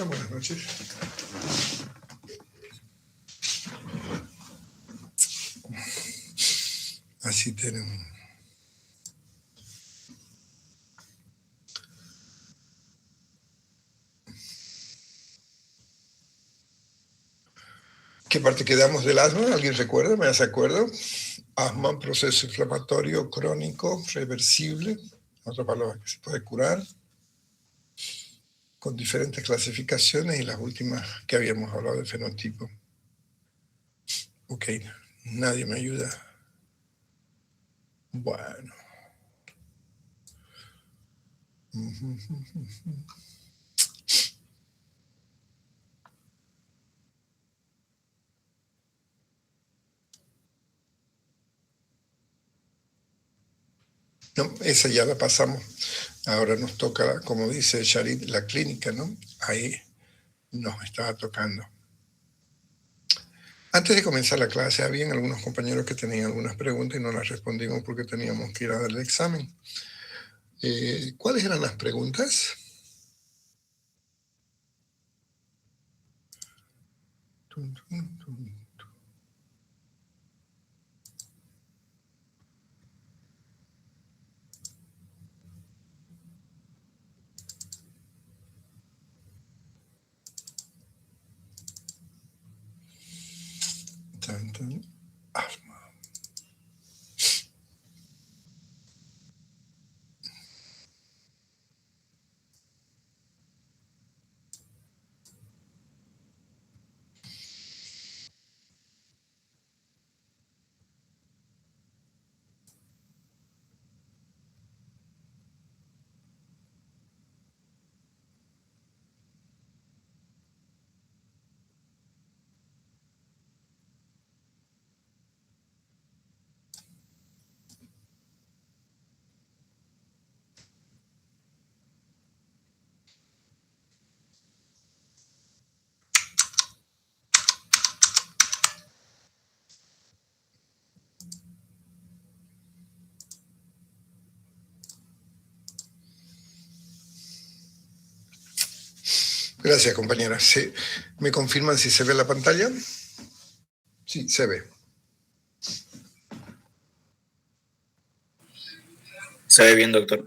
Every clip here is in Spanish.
Hola, buenas noches. Así tenemos. ¿Qué parte quedamos del asma? ¿Alguien recuerda? ¿Me hace acuerdo? Asma, proceso inflamatorio crónico, reversible, otra palabra que se puede curar, con diferentes clasificaciones y las últimas que habíamos hablado de fenotipo. Ok, nadie me ayuda. Bueno. No, esa ya la pasamos. Ahora nos toca, como dice Charit, la clínica, ¿no? Ahí nos estaba tocando. Antes de comenzar la clase, habían algunos compañeros que tenían algunas preguntas y no las respondimos porque teníamos que ir a dar el examen. ¿Cuáles eran las preguntas? Asma. Gracias, compañera. ¿Me confirman si se ve la pantalla? Sí, se ve. Se ve bien, doctor.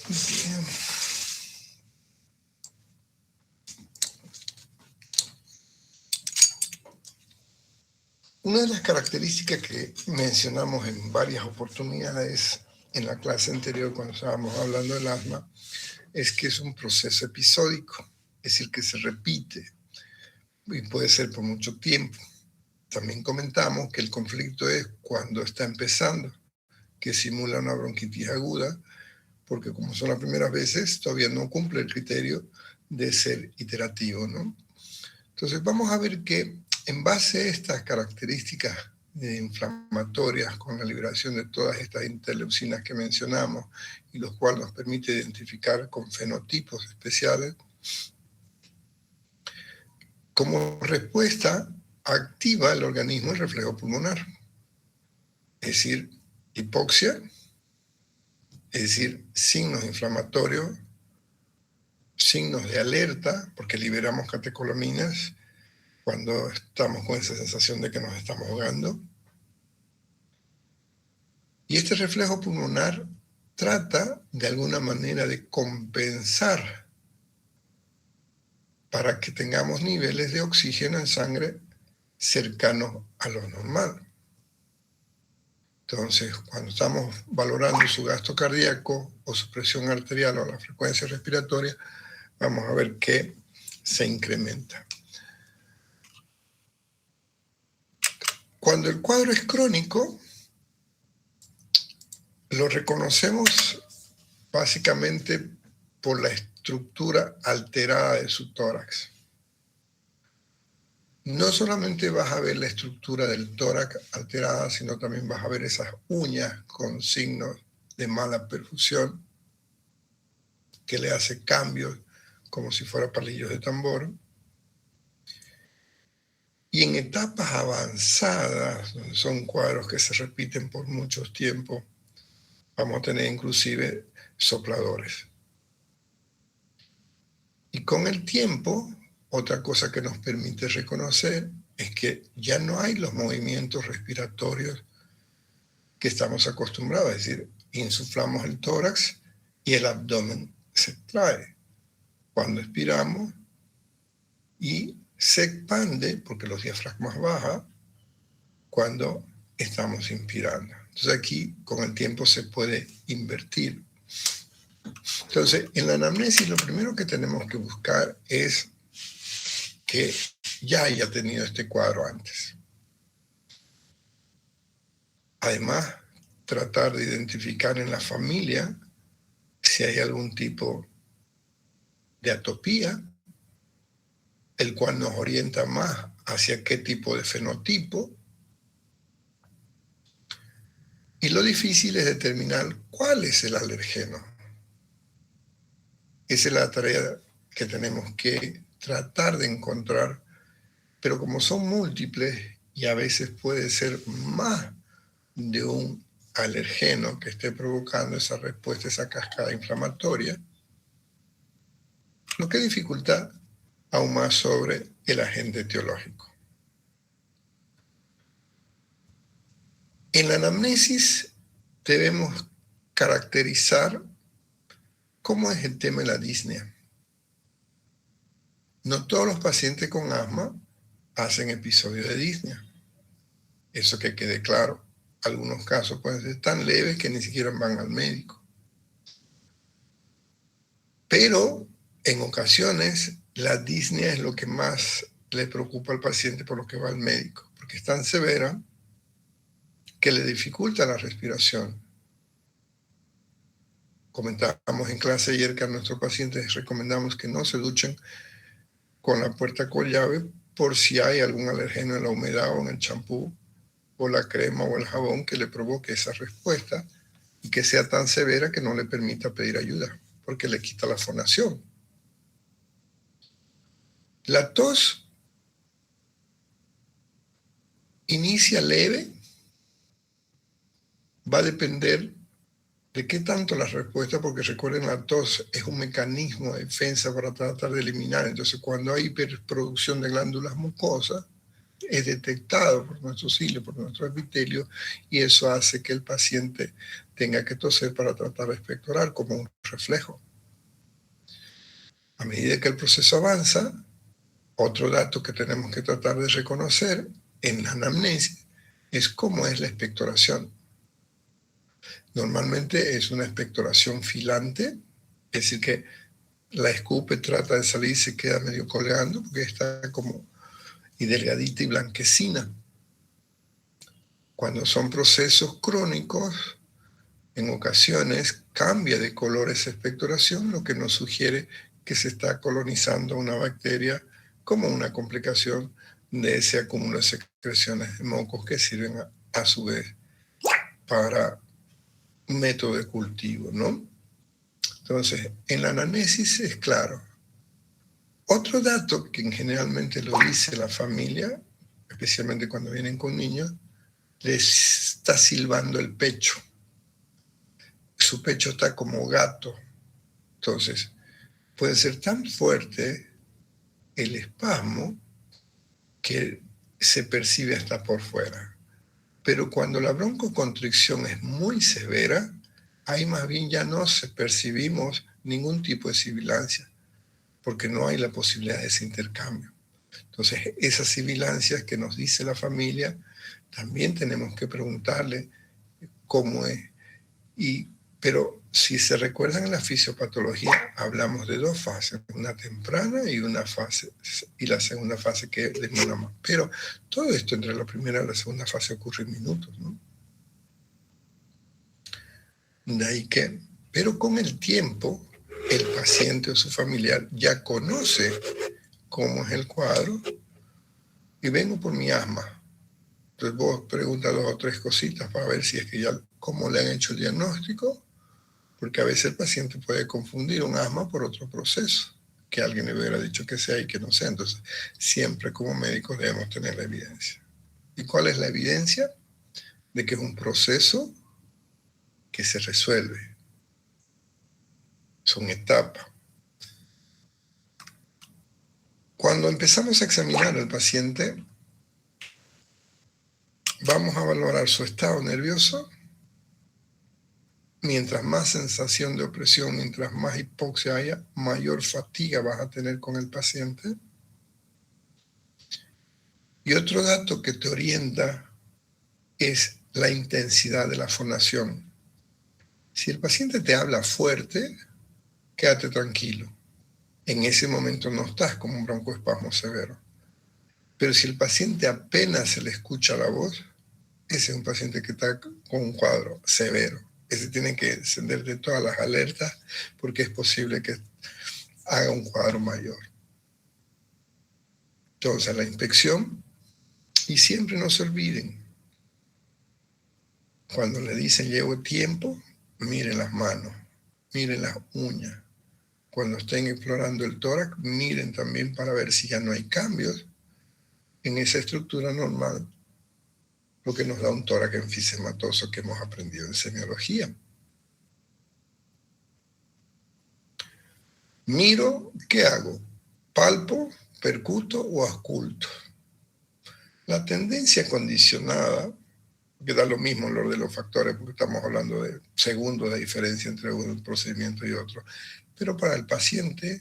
Bien. Una de las características que mencionamos en varias oportunidades en la clase anterior cuando estábamos hablando del asma es que es un proceso episódico, es decir, que se repite y puede ser por mucho tiempo. También comentamos que el conflicto es cuando está empezando, que simula una bronquitis aguda, porque como son las primeras veces, todavía no cumple el criterio de ser iterativo, ¿no? Entonces vamos a ver que en base a estas características inflamatorias con la liberación de todas estas interleucinas que mencionamos y los cuales nos permite identificar con fenotipos especiales, como respuesta activa el organismo el reflejo pulmonar, es decir, hipoxia, es decir, signos inflamatorios, signos de alerta, porque liberamos catecolaminas cuando estamos con esa sensación de que nos estamos ahogando. Y este reflejo pulmonar trata de alguna manera de compensar para que tengamos niveles de oxígeno en sangre cercanos a lo normal. Entonces, cuando estamos valorando su gasto cardíaco o su presión arterial o la frecuencia respiratoria, vamos a ver que se incrementa. Cuando el cuadro es crónico, lo reconocemos básicamente por la estructura alterada de su tórax. No solamente vas a ver la estructura del tórax alterada, sino también vas a ver esas uñas con signos de mala perfusión que le hace cambios como si fuera palillos de tambor. Y en etapas avanzadas, donde son cuadros que se repiten por muchos tiempos, vamos a tener inclusive sopladores. Y con el tiempo, otra cosa que nos permite reconocer es que ya no hay los movimientos respiratorios que estamos acostumbrados, es decir, insuflamos el tórax y el abdomen se trae cuando expiramos y se expande porque los diafragmas bajan cuando estamos inspirando. Entonces aquí con el tiempo se puede invertir. Entonces en la anamnesis lo primero que tenemos que buscar es que ya haya tenido este cuadro antes. Además, tratar de identificar en la familia si hay algún tipo de atopía, el cual nos orienta más hacia qué tipo de fenotipo. Y lo difícil es determinar cuál es el alergeno. Esa es la tarea que tenemos que tratar de encontrar, pero como son múltiples y a veces puede ser más de un alergeno que esté provocando esa respuesta, esa cascada inflamatoria, lo que dificulta aún más sobre el agente etiológico. En la anamnesis debemos caracterizar cómo es el tema de la disnea. No todos los pacientes con asma hacen episodios de disnea. Eso que quede claro. Algunos casos pueden ser tan leves que ni siquiera van al médico. Pero en ocasiones la disnea es lo que más le preocupa al paciente por lo que va al médico, porque es tan severa que le dificulta la respiración. Comentábamos en clase ayer que a nuestros pacientes recomendamos que no se duchen con la puerta con llave por si hay algún alergeno en la humedad o en el champú o la crema o el jabón que le provoque esa respuesta y que sea tan severa que no le permita pedir ayuda, porque le quita la fonación. La tos inicia leve, va a depender de qué tanto la respuesta, porque recuerden, la tos es un mecanismo de defensa para tratar de eliminar. Entonces, cuando hay hiperproducción de glándulas mucosas, es detectado por nuestro cilio, por nuestro epitelio, y eso hace que el paciente tenga que toser para tratar de expectorar como un reflejo. A medida que el proceso avanza, otro dato que tenemos que tratar de reconocer en la anamnesis es cómo es la expectoración. Normalmente es una expectoración filante, es decir, que la escupe, trata de salir y se queda medio colgando porque está como y delgadita y blanquecina. Cuando son procesos crónicos, en ocasiones cambia de color esa expectoración, lo que nos sugiere que se está colonizando una bacteria como una complicación de ese acúmulo de secreciones de mocos que sirven a su vez para método de cultivo, ¿no? Entonces, en la anamnesis es claro. Otro dato que generalmente lo dice la familia, especialmente cuando vienen con niños, les está silbando el pecho. Su pecho está como gato. Entonces, puede ser tan fuerte el espasmo que se percibe hasta por fuera. Pero cuando la broncoconstricción es muy severa, ahí más bien ya no percibimos ningún tipo de sibilancia, porque no hay la posibilidad de ese intercambio. Entonces, esas sibilancias que nos dice la familia, también tenemos que preguntarle cómo es. Pero si se recuerdan en la fisiopatología, hablamos de dos fases, una temprana y la segunda fase que demora más. Pero todo esto entre la primera y la segunda fase ocurre en minutos, ¿no? De ahí que, pero con el tiempo, el paciente o su familiar ya conoce cómo es el cuadro y vengo por mi asma. Entonces vos preguntas 2 o 3 cositas para ver si es que ya, cómo le han hecho el diagnóstico, porque a veces el paciente puede confundir un asma por otro proceso. que alguien le hubiera dicho que sea y que no sea. Entonces, siempre como médicos debemos tener la evidencia. ¿Y cuál es la evidencia? De que es un proceso que se resuelve. Son etapas. Cuando empezamos a examinar al paciente, vamos a valorar su estado nervioso. Mientras más sensación de opresión, mientras más hipoxia haya, mayor fatiga vas a tener con el paciente. Y otro dato que te orienta es la intensidad de la fonación. Si el paciente te habla fuerte, quédate tranquilo. En ese momento no estás con un broncoespasmo severo. Pero si el paciente apenas se le escucha la voz, ese es un paciente que está con un cuadro severo. Ese tiene que encender de todas las alertas porque es posible que haga un cuadro mayor. Entonces, la inspección, y siempre no se olviden, cuando le dicen llevo tiempo, miren las manos, miren las uñas. Cuando estén explorando el tórax, miren también para ver si ya no hay cambios en esa estructura normal, lo que nos da un tórax enfisematoso que hemos aprendido en semiología. Miro, ¿qué hago? ¿Palpo, percuto o ausculto? La tendencia condicionada, que da lo mismo el orden de los factores, porque estamos hablando de segundos de diferencia entre un procedimiento y otro, pero para el paciente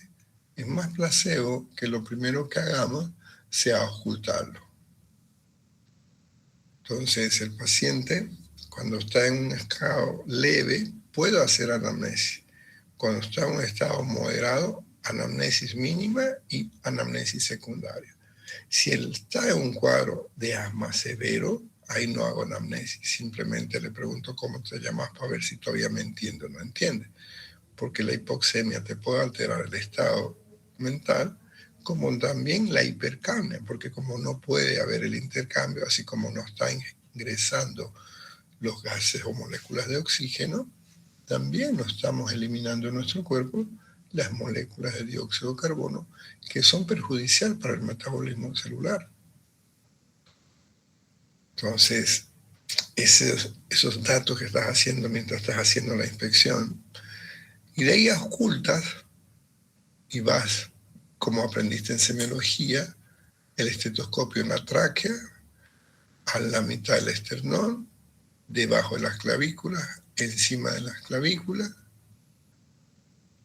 es más placebo que lo primero que hagamos sea auscultarlo. Entonces el paciente, cuando está en un estado leve, puede hacer anamnesis. Cuando está en un estado moderado, anamnesis mínima y anamnesis secundaria. Si él está en un cuadro de asma severo, ahí no hago anamnesis, simplemente le pregunto cómo te llamas para ver si todavía me entiende o no entiende. Porque la hipoxemia te puede alterar el estado mental, como también la hipercapnia, porque como no puede haber el intercambio, así como no está ingresando los gases o moléculas de oxígeno, también no estamos eliminando en nuestro cuerpo las moléculas de dióxido de carbono que son perjudiciales para el metabolismo celular. Entonces, esos datos que estás haciendo mientras estás haciendo la inspección, y de ahí ocultas y vas, como aprendiste en semiología, el estetoscopio en la tráquea, a la mitad del esternón, debajo de las clavículas, encima de las clavículas.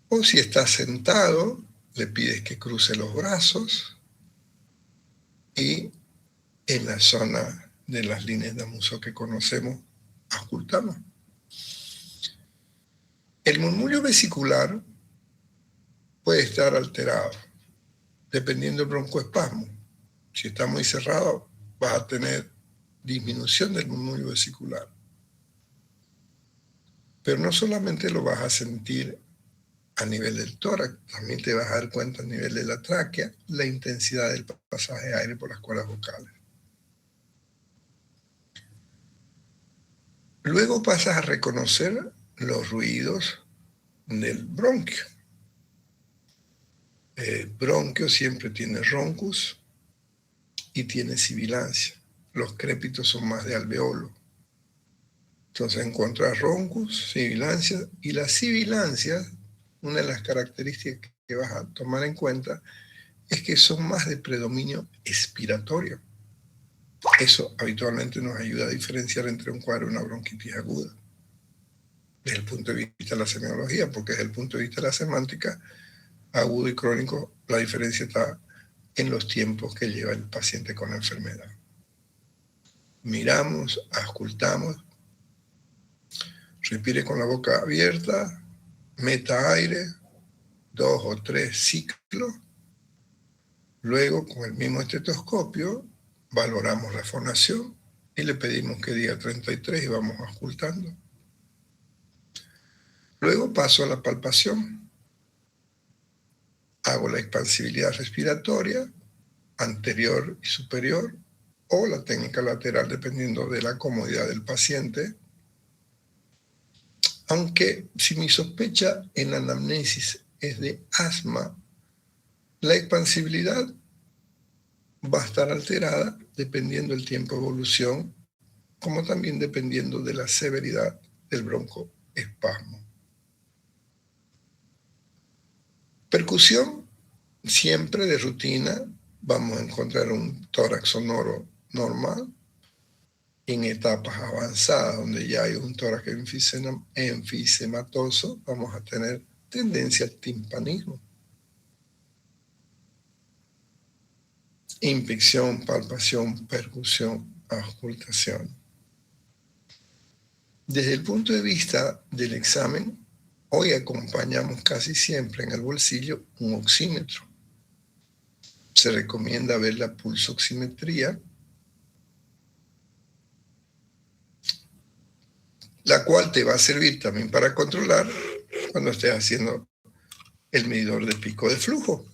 O si estás sentado, le pides que cruce los brazos y en la zona de las líneas de Musso que conocemos, auscultamos. El murmullo vesicular puede estar alterado dependiendo del broncoespasmo. Si está muy cerrado, vas a tener disminución del murmullo vesicular. Pero no solamente lo vas a sentir a nivel del tórax, también te vas a dar cuenta a nivel de la tráquea, la intensidad del pasaje de aire por las cuerdas vocales. Luego pasas a reconocer los ruidos del bronquio. El bronquio siempre tiene roncus y tiene sibilancia. Los crépitos son más de alveolo. Entonces encuentras roncus, sibilancia, y la sibilancia, una de las características que vas a tomar en cuenta es que son más de predominio expiratorio. Eso habitualmente nos ayuda a diferenciar entre un cuadro y una bronquitis aguda, desde el punto de vista de la semiología, porque desde el punto de vista de la semántica, agudo y crónico, la diferencia está en los tiempos que lleva el paciente con la enfermedad. Miramos, auscultamos, respire con la boca abierta, meta aire, 2 o 3 ciclos. Luego, con el mismo estetoscopio, valoramos la fonación y le pedimos que diga 33 y vamos auscultando. Luego paso a la palpación. Hago la expansibilidad respiratoria, anterior y superior, o la técnica lateral, dependiendo de la comodidad del paciente. Aunque si mi sospecha en anamnesis es de asma, La expansibilidad va a estar alterada dependiendo del tiempo de evolución, como también dependiendo de la severidad del broncoespasmo. Percusión, siempre de rutina, vamos a encontrar un tórax sonoro normal. En etapas avanzadas, donde ya hay un tórax enfisematoso, vamos a tener tendencia al timpanismo. Inspección, palpación, percusión, auscultación. Desde el punto de vista del examen, hoy acompañamos casi siempre en el bolsillo un oxímetro. Se recomienda ver la pulsoximetría, la cual te va a servir también para controlar cuando estés haciendo el medidor de pico de flujo,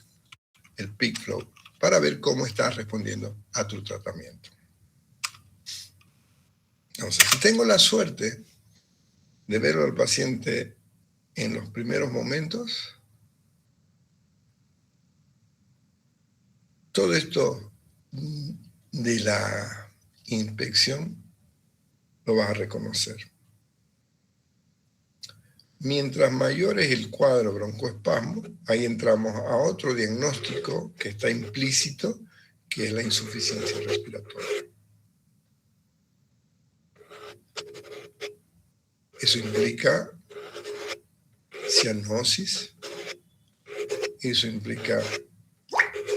el peak flow, para ver cómo estás respondiendo a tu tratamiento. Entonces, si tengo la suerte de verlo al paciente en los primeros momentos, todo esto de la inspección lo vas a reconocer. Mientras mayor es el cuadro broncoespasmo, ahí entramos a otro diagnóstico que está implícito, que es la insuficiencia respiratoria. Eso implica cianosis, eso implica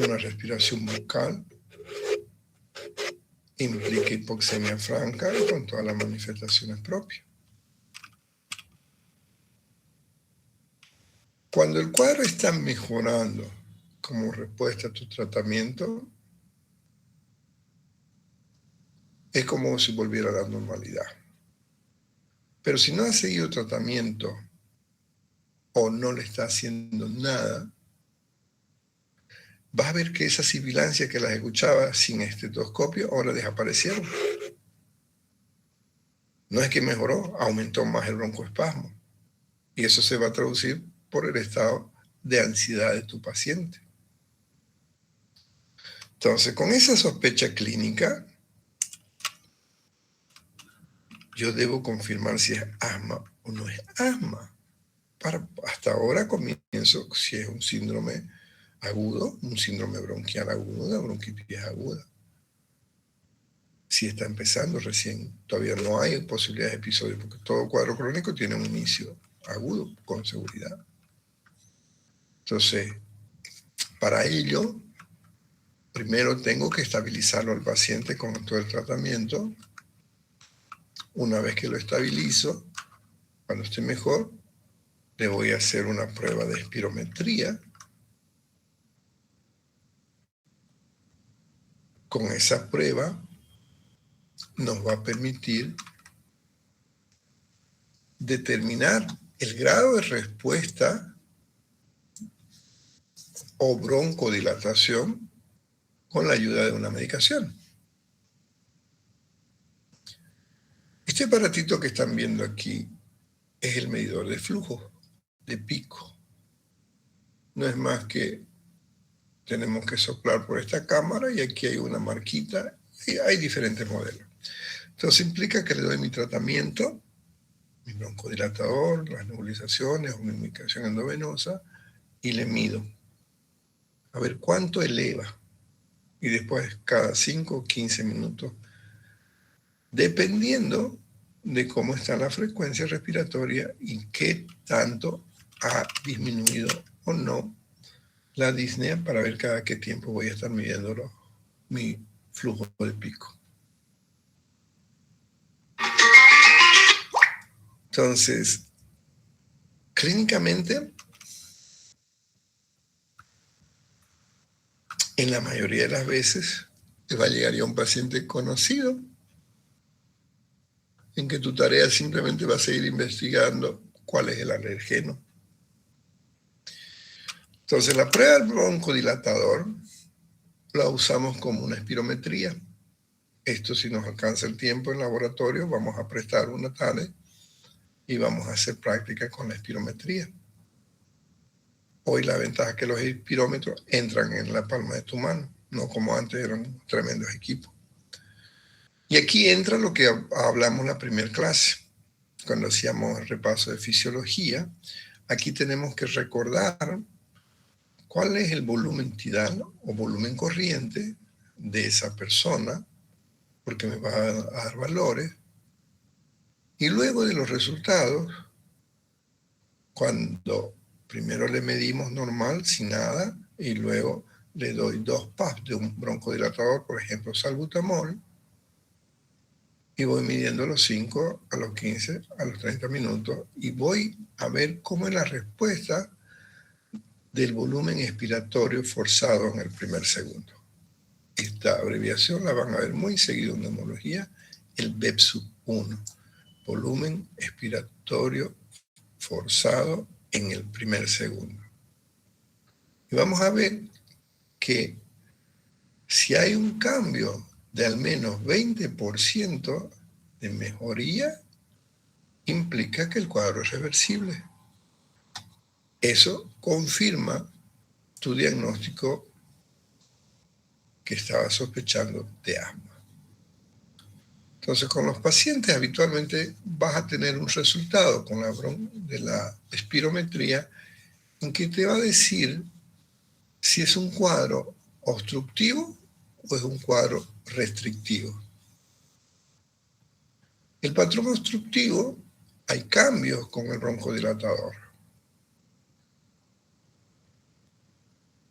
una respiración bucal, implica hipoxemia franca con todas las manifestaciones propias. Cuando el cuadro está mejorando como respuesta a tu tratamiento, es como si volviera a la normalidad. Pero si no has seguido tratamiento o no le está haciendo nada, vas a ver que esas sibilancias que las escuchaba sin estetoscopio ahora desaparecieron. No es que mejoró, aumentó más el broncoespasmo. Y eso se va a traducir por el estado de ansiedad de tu paciente. Entonces, con esa sospecha clínica, yo debo confirmar si es asma o no es asma. Hasta ahora comienzo si es un síndrome agudo, un síndrome bronquial agudo, una bronquitis aguda. Si está empezando recién, todavía no hay posibilidades de episodio, porque todo cuadro crónico tiene un inicio agudo, con seguridad. Entonces, para ello, primero tengo que estabilizarlo al paciente con todo el tratamiento. Una vez que lo estabilizo, cuando esté mejor, le voy a hacer una prueba de espirometría. Con esa prueba nos va a permitir determinar el grado de respuesta o broncodilatación con la ayuda de una medicación. Este aparatito que están viendo aquí es el medidor de flujo, de pico. No es más que tenemos que soplar por esta cámara y aquí hay una marquita y hay diferentes modelos. Entonces implica que le doy mi tratamiento, mi broncodilatador, las nebulizaciones o mi medicación endovenosa y le mido. A ver cuánto eleva. Y después cada 5 o 15 minutos, dependiendo de cómo está la frecuencia respiratoria y qué tanto ha disminuido o no la disnea, para ver cada qué tiempo voy a estar midiendo mi flujo de pico. Entonces, clínicamente, en la mayoría de las veces, te va a llegar ya un paciente conocido, en que tu tarea simplemente va a seguir investigando cuál es el alergeno. Entonces, la prueba del broncodilatador la usamos como una espirometría. Esto, si nos alcanza el tiempo en laboratorio, vamos a prestar una tarde y vamos a hacer práctica con la espirometría. Hoy la ventaja es que los espirómetros entran en la palma de tu mano, no como antes eran tremendos equipos. Y aquí entra lo que hablamos en la primera clase, cuando hacíamos el repaso de fisiología. Aquí tenemos que recordar cuál es el volumen tidal o volumen corriente de esa persona, porque me va a dar valores. Y luego de los resultados, cuando primero le medimos normal, sin nada, y luego le doy 2 puffs de un broncodilatador, por ejemplo, salbutamol, y voy midiendo los 5, a los 15, a los 30 minutos, y voy a ver cómo es la respuesta del volumen expiratorio forzado en el primer segundo. Esta abreviación la van a ver muy seguido en neumología, el BEPSU-1, volumen expiratorio forzado en el primer segundo. Y vamos a ver que si hay un cambio de al menos 20% de mejoría, implica que el cuadro es reversible. Eso confirma tu diagnóstico que estaba sospechando de asma. Entonces, con los pacientes habitualmente vas a tener un resultado con de la espirometría en que te va a decir si es un cuadro obstructivo o es un cuadro restrictivo. El patrón obstructivo, hay cambios con el broncodilatador.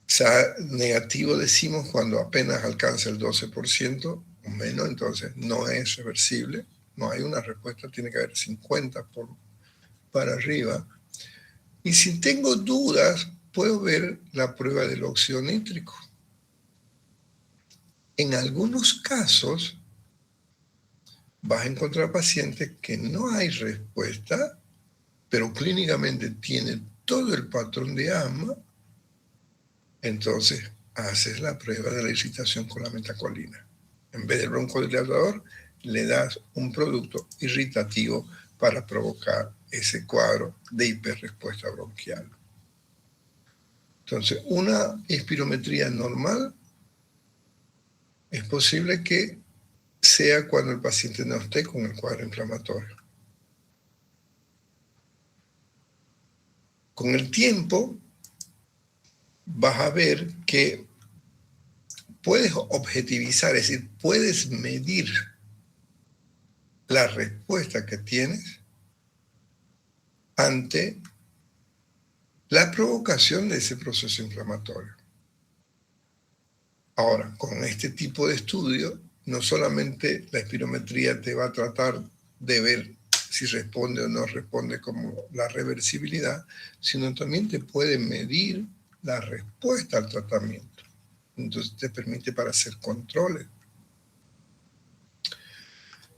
O sea, negativo decimos cuando apenas alcanza el 12% o menos, entonces no es reversible, no hay una respuesta, tiene que haber 50 para arriba. Y si tengo dudas, puedo ver la prueba del óxido nítrico. En algunos casos, vas a encontrar pacientes que no hay respuesta, pero clínicamente tienen todo el patrón de asma, entonces haces la prueba de la irritación con la metacolina. En vez del broncodilatador, le das un producto irritativo para provocar ese cuadro de hiperrespuesta bronquial. Entonces, una espirometría normal es posible que sea cuando el paciente no esté con el cuadro inflamatorio. Con el tiempo, vas a ver que puedes objetivizar, es decir, puedes medir la respuesta que tienes ante la provocación de ese proceso inflamatorio. Ahora, con este tipo de estudio, no solamente la espirometría te va a tratar de ver si responde o no responde como la reversibilidad, sino también te puede medir la respuesta al tratamiento. Entonces te permite para hacer controles.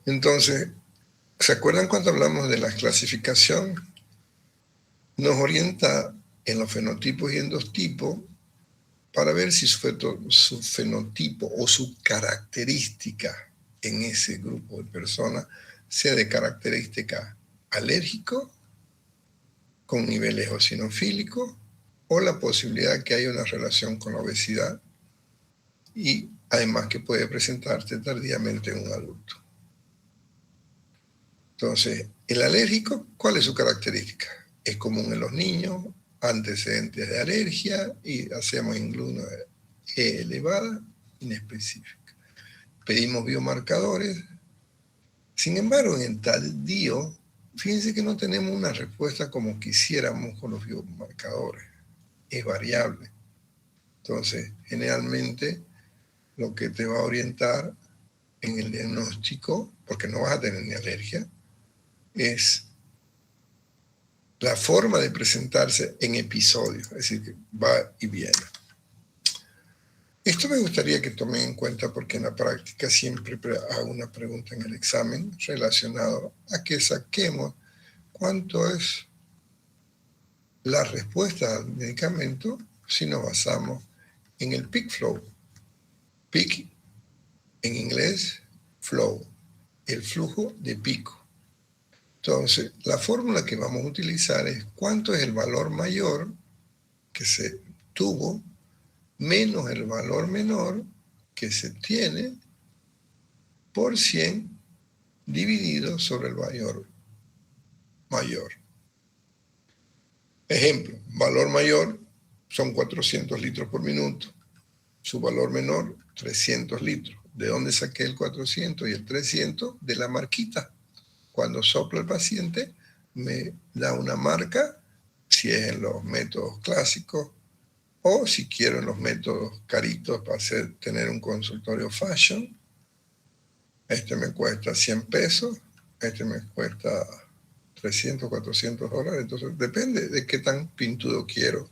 Entonces, ¿se acuerdan cuando hablamos de la clasificación? Nos orienta en los fenotipos y endotipos para ver si su fenotipo o su característica en ese grupo de personas sea de característica alérgico, con niveles eosinofílicos, o la posibilidad que haya una relación con la obesidad y además que puede presentarse tardíamente en un adulto. Entonces, el alérgico, ¿cuál es su característica? Es común en los niños, antecedentes de alergia y hacemos ingluna elevada, inespecífica. Pedimos biomarcadores. Sin embargo, en el TADIO, fíjense que no tenemos una respuesta como quisiéramos con los biomarcadores. Es variable. Entonces, generalmente, lo que te va a orientar en el diagnóstico, porque no vas a tener ni alergia, es la forma de presentarse en episodios, es decir, que va y viene. Esto me gustaría que tomen en cuenta porque en la práctica siempre hago una pregunta en el examen relacionado a que saquemos cuánto es la respuesta al medicamento si nos basamos en el peak flow. Peak en inglés, flow, el flujo de pico. Entonces, la fórmula que vamos a utilizar es cuánto es el valor mayor que se tuvo menos el valor menor que se tiene por 100 dividido sobre el valor mayor. Ejemplo, valor mayor son 400 litros por minuto, su valor menor 300 litros. ¿De dónde saqué el 400 y el 300? De la marquita. Cuando sopla el paciente me da una marca, si es en los métodos clásicos, o si quiero en los métodos caritos para tener un consultorio fashion. Este me cuesta 100 pesos, este me cuesta 300, 400 dólares. Entonces depende de qué tan pintudo quiero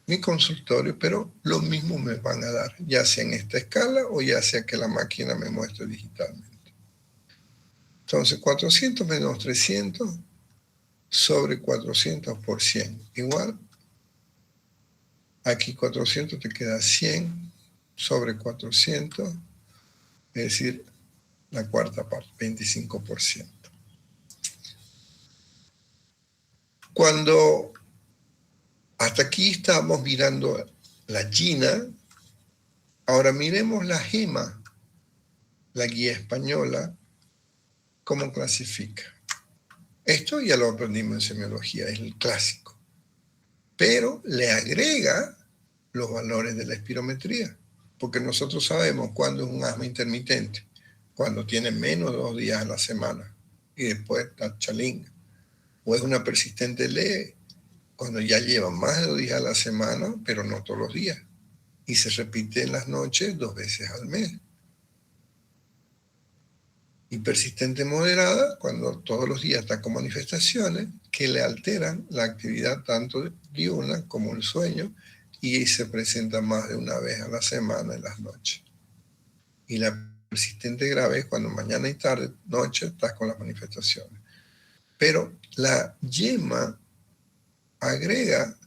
mi consultorio, pero lo mismo me van a dar, ya sea en esta escala o ya sea que la máquina me muestre digitalmente. Entonces 400 menos 300 sobre 400 por 100, igual. Aquí 400 te queda 100 sobre 400, es decir, la cuarta parte, 25%. Cuando hasta aquí estábamos mirando la GINA, ahora miremos la GEMA, la guía española, cómo clasifica. Esto ya lo aprendimos en semiología, es el clásico. Pero le agrega los valores de la espirometría, porque nosotros sabemos cuándo es un asma intermitente, cuando tiene menos de 2 días a la semana y después está chalinga. O es una persistente leve, cuando ya lleva más de 2 días a la semana, pero no todos los días. Y se repite en las noches 2 veces al mes. Y persistente moderada, cuando todos los días está con manifestaciones que le alteran la actividad tanto diurna como el sueño y se presenta más de una vez a la semana en las noches. Y la persistente grave es cuando mañana y tarde, noche, estás con las manifestaciones. Pero la YEMA agrega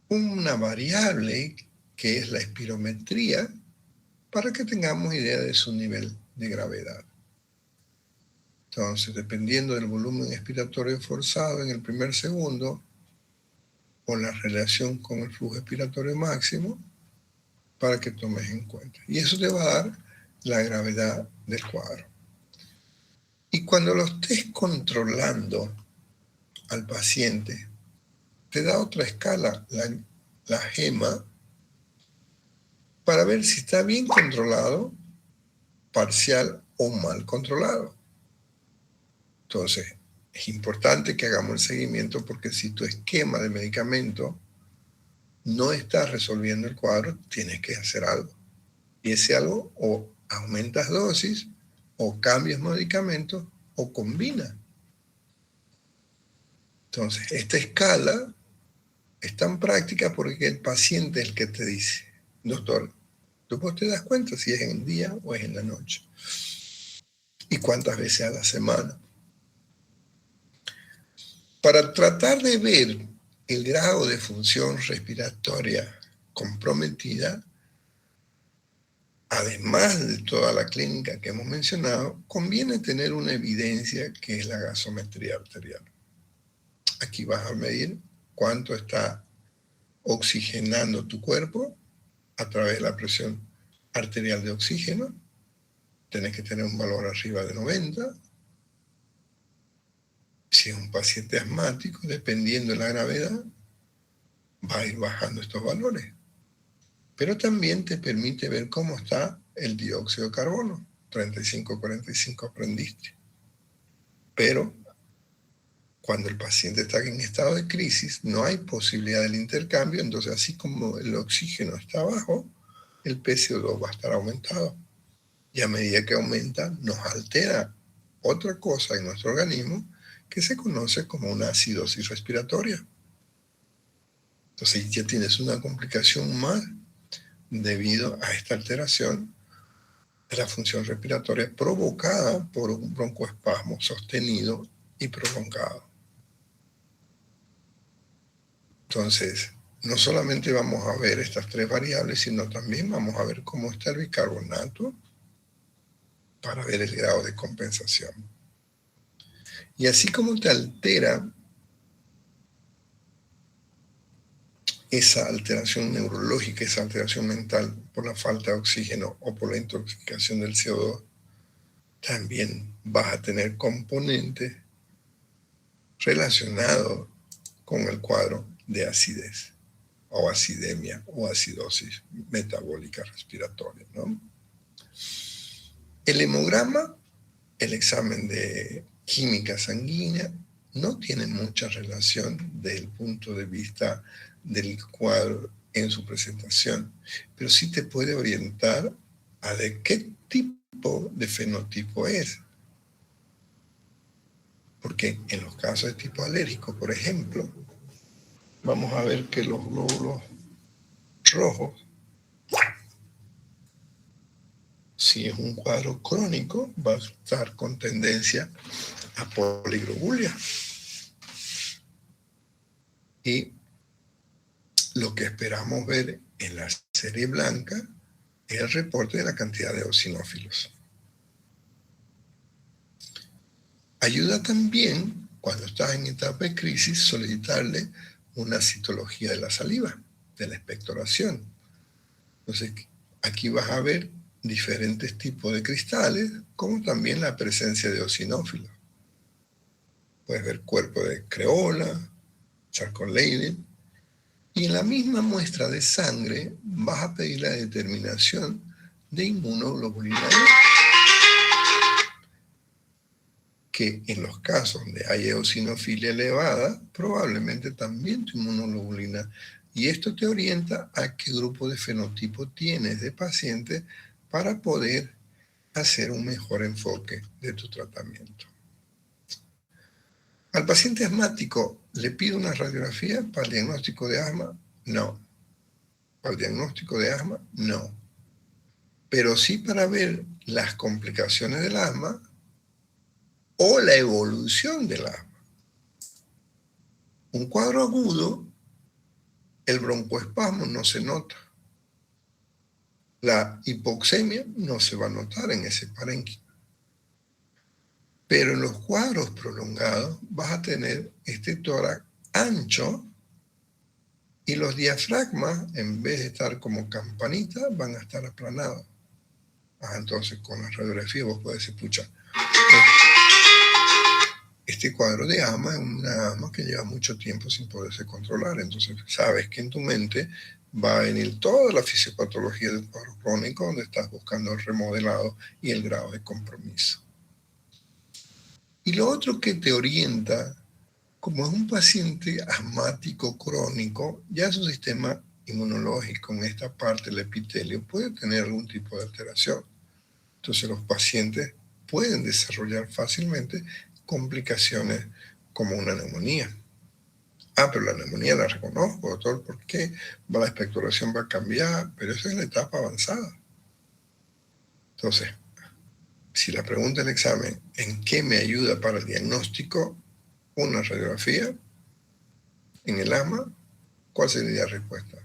una variable que es la espirometría para que tengamos idea de su nivel de gravedad. Entonces, dependiendo del volumen expiratorio forzado en el primer segundo o la relación con el flujo expiratorio máximo, para que tomes en cuenta. Y eso te va a dar la gravedad del cuadro. Y cuando lo estés controlando al paciente, te da otra escala, la GEMA, para ver si está bien controlado, parcial o mal controlado. Entonces, es importante que hagamos el seguimiento porque si tu esquema de medicamento no está resolviendo el cuadro, tienes que hacer algo. Y ese algo o aumentas dosis, o cambias medicamentos, o combinas. Entonces, esta escala es tan práctica porque el paciente es el que te dice, doctor, tú te das cuenta si es en el día o es en la noche. Y cuántas veces a la semana. Para tratar de ver el grado de función respiratoria comprometida, además de toda la clínica que hemos mencionado, conviene tener una evidencia que es la gasometría arterial. Aquí vas a medir cuánto está oxigenando tu cuerpo a través de la presión arterial de oxígeno. Tienes que tener un valor arriba de 90. Si es un paciente asmático, dependiendo de la gravedad, va a ir bajando estos valores. Pero también te permite ver cómo está el dióxido de carbono. 35-45 aprendiste. Pero cuando el paciente está en estado de crisis, no hay posibilidad del intercambio, entonces así como el oxígeno está bajo, el PCO2 va a estar aumentado. Y a medida que aumenta, nos altera otra cosa en nuestro organismo que se conoce como una acidosis respiratoria. Entonces ya tienes una complicación más debido a esta alteración de la función respiratoria provocada por un broncoespasmo sostenido y prolongado. Entonces, no solamente vamos a ver estas 3 variables, sino también vamos a ver cómo está el bicarbonato para ver el grado de compensación. Y así como te altera esa alteración neurológica, esa alteración mental por la falta de oxígeno o por la intoxicación del CO2, también vas a tener componentes relacionados con el cuadro de acidez o acidemia o acidosis metabólica respiratoria, ¿no? El hemograma, el examen de química sanguínea, no tiene mucha relación desde el punto de vista del cuadro en su presentación, pero sí te puede orientar a de qué tipo de fenotipo es. Porque en los casos de tipo alérgico, por ejemplo, vamos a ver que los glóbulos rojos, si es un cuadro crónico, va a estar con tendencia a poliglobulia. Y lo que esperamos ver en la serie blanca es el reporte de la cantidad de eosinófilos. Ayuda también, cuando estás en etapa de crisis, solicitarle una citología de la saliva, de la expectoración. Entonces, aquí vas a ver diferentes tipos de cristales, como también la presencia de eosinófilos. Puedes ver cuerpo de Creola, Charcot-Leyden, y en la misma muestra de sangre vas a pedir la determinación de inmunoglobulina E, que en los casos donde hay eosinofilia elevada, probablemente también tu inmunoglobulina. Y esto te orienta a qué grupo de fenotipo tienes de paciente para poder hacer un mejor enfoque de tu tratamiento. ¿Al paciente asmático le pido una radiografía para el diagnóstico de asma? No. ¿Para el diagnóstico de asma? No. Pero sí para ver las complicaciones del asma o la evolución del asma. Un cuadro agudo, el broncoespasmo no se nota. La hipoxemia no se va a notar en ese parénquima. Pero en los cuadros prolongados vas a tener este tórax ancho y los diafragmas, en vez de estar como campanita, van a estar aplanados. Entonces, con la radiografía vos podés decir, pucha, este cuadro de asma es una asma que lleva mucho tiempo sin poderse controlar. Entonces, sabes que en tu mente va a venir toda la fisiopatología de un cuadro crónico donde estás buscando el remodelado y el grado de compromiso. Y lo otro que te orienta, como es un paciente asmático crónico, ya su sistema inmunológico en esta parte del epitelio puede tener algún tipo de alteración. Entonces los pacientes pueden desarrollar fácilmente complicaciones como una neumonía. Pero la neumonía la reconozco, doctor, ¿por qué? La expectoración va a cambiar, pero eso es la etapa avanzada. Entonces, si la pregunta del examen, ¿en qué me ayuda para el diagnóstico? Una radiografía en el asma, ¿cuál sería la respuesta?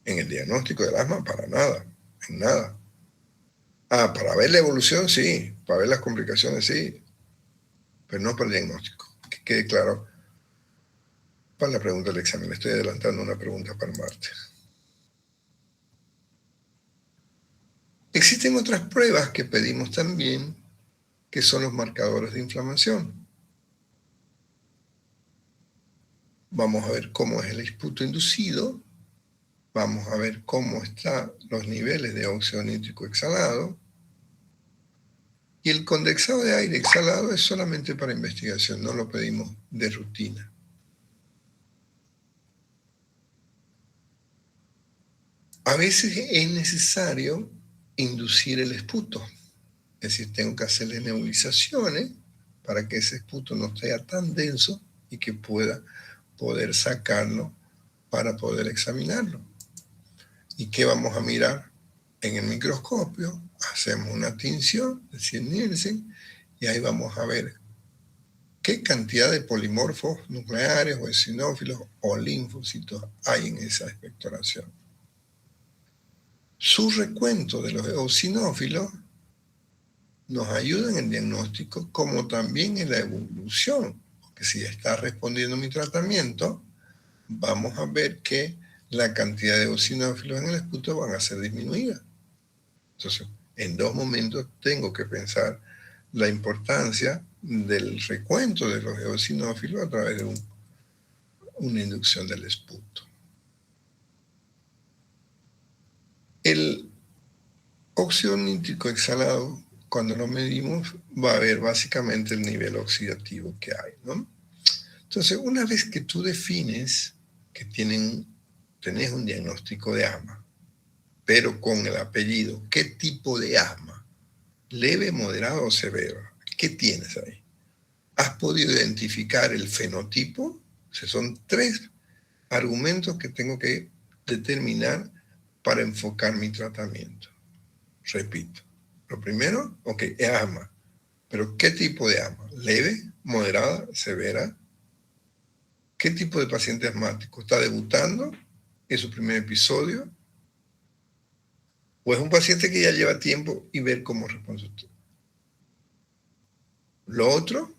En el diagnóstico del asma, para nada, en nada. Para ver la evolución, sí, para ver las complicaciones, sí, pero no para el diagnóstico. Que quede claro para la pregunta del examen. Estoy adelantando una pregunta para Marte. Existen otras pruebas que pedimos también, que son los marcadores de inflamación. Vamos a ver cómo es el esputo inducido, vamos a ver cómo están los niveles de óxido nítrico exhalado, y el condensado de aire exhalado es solamente para investigación, no lo pedimos de rutina. A veces es necesario inducir el esputo, es decir, tengo que hacerle nebulizaciones para que ese esputo no sea tan denso y que pueda poder sacarlo para poder examinarlo. ¿Y qué vamos a mirar? En el microscopio hacemos una tinción de 100 Nielsen y ahí vamos a ver qué cantidad de polimorfos nucleares o eosinófilos o linfocitos hay en esa expectoración. Su recuento de los eosinófilos nos ayuda en el diagnóstico como también en la evolución, porque si está respondiendo mi tratamiento, vamos a ver que la cantidad de eosinófilos en el esputo van a ser disminuida. Entonces, en 2 momentos tengo que pensar la importancia del recuento de los eosinófilos a través de una inducción del esputo. El óxido nítrico exhalado, cuando lo medimos, va a ver básicamente el nivel oxidativo que hay, ¿no? Entonces, una vez que tú defines que tenés un diagnóstico de asma, pero con el apellido, ¿qué tipo de asma? ¿Leve, moderado o severo? ¿Qué tienes ahí? ¿Has podido identificar el fenotipo? O sea, son 3 argumentos que tengo que determinar para enfocar mi tratamiento. Repito. Lo primero, ok, es asma. Pero ¿qué tipo de asma? ¿Leve, moderada, severa? ¿Qué tipo de paciente asmático? ¿Está debutando? ¿Es su primer episodio? ¿O es un paciente que ya lleva tiempo y ver cómo responde usted? Lo otro,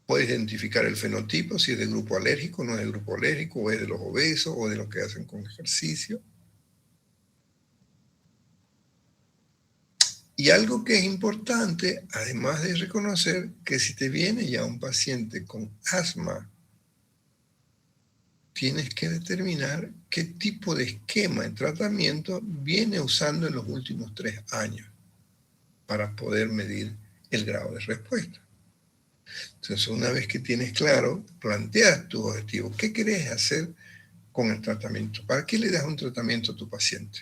puedes identificar el fenotipo, si es de grupo alérgico, no es de grupo alérgico, o es de los obesos, o de los que hacen con ejercicio. Y algo que es importante, además de reconocer que si te viene ya un paciente con asma, tienes que determinar qué tipo de esquema de tratamiento viene usando en los últimos 3 años para poder medir el grado de respuesta. Entonces, una vez que tienes claro, planteas tu objetivo. ¿Qué querés hacer con el tratamiento? ¿Para qué le das un tratamiento a tu paciente?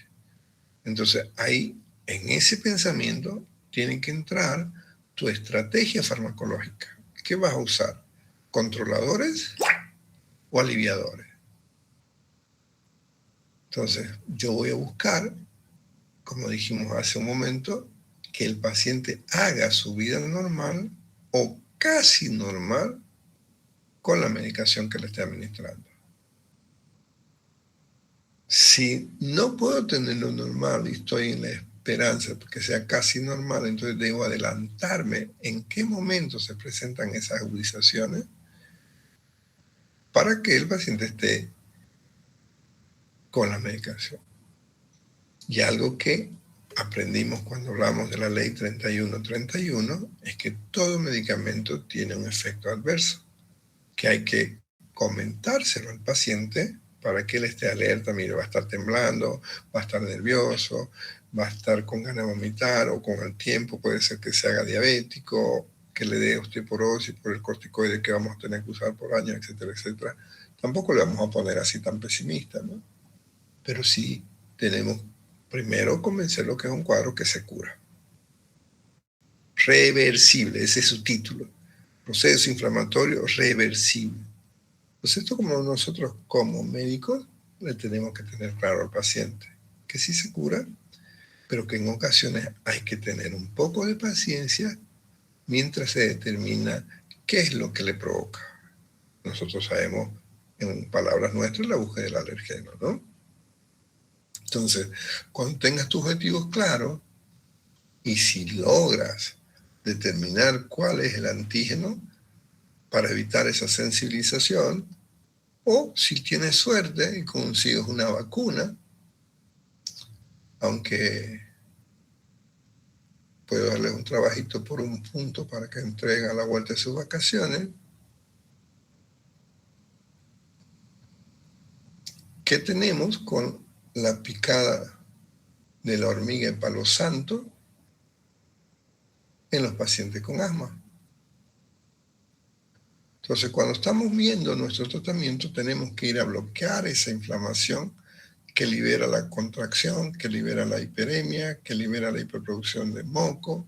Entonces, ahí, en ese pensamiento, tiene que entrar tu estrategia farmacológica. ¿Qué vas a usar? ¿Controladores o aliviadores? Entonces, yo voy a buscar, como dijimos hace un momento, que el paciente haga su vida normal o casi normal con la medicación que le esté administrando. Si no puedo tenerlo normal y estoy en la esperanza de que sea casi normal, entonces debo adelantarme en qué momento se presentan esas agudizaciones para que el paciente esté con la medicación. Y algo que aprendimos cuando hablamos de la ley 3131 es que todo medicamento tiene un efecto adverso, que hay que comentárselo al paciente para que él esté alerta. Mire, va a estar temblando, va a estar nervioso, va a estar con ganas de vomitar, o con el tiempo puede ser que se haga diabético, que le dé osteoporosis por el corticoide que vamos a tener que usar por años, etcétera, etcétera. Tampoco le vamos a poner así tan pesimista, ¿no? Pero sí tenemos primero convencerlo que es un cuadro que se cura. Reversible, ese es su título. Proceso inflamatorio reversible. Pues esto, como nosotros como médicos le tenemos que tener claro al paciente que sí se cura, pero que en ocasiones hay que tener un poco de paciencia mientras se determina qué es lo que le provoca. Nosotros sabemos, en palabras nuestras, la búsqueda del alergeno, ¿no? Entonces, cuando tengas tus objetivos claros y si logras determinar cuál es el antígeno para evitar esa sensibilización, o si tienes suerte y consigues una vacuna, aunque puedo darles un trabajito por un punto para que entreguen a la vuelta de sus vacaciones. ¿Qué tenemos con la picada de la hormiga en palo santo en los pacientes con asma? Entonces, cuando estamos viendo nuestro tratamiento, tenemos que ir a bloquear esa inflamación que libera la contracción, que libera la hiperemia, que libera la hiperproducción de moco.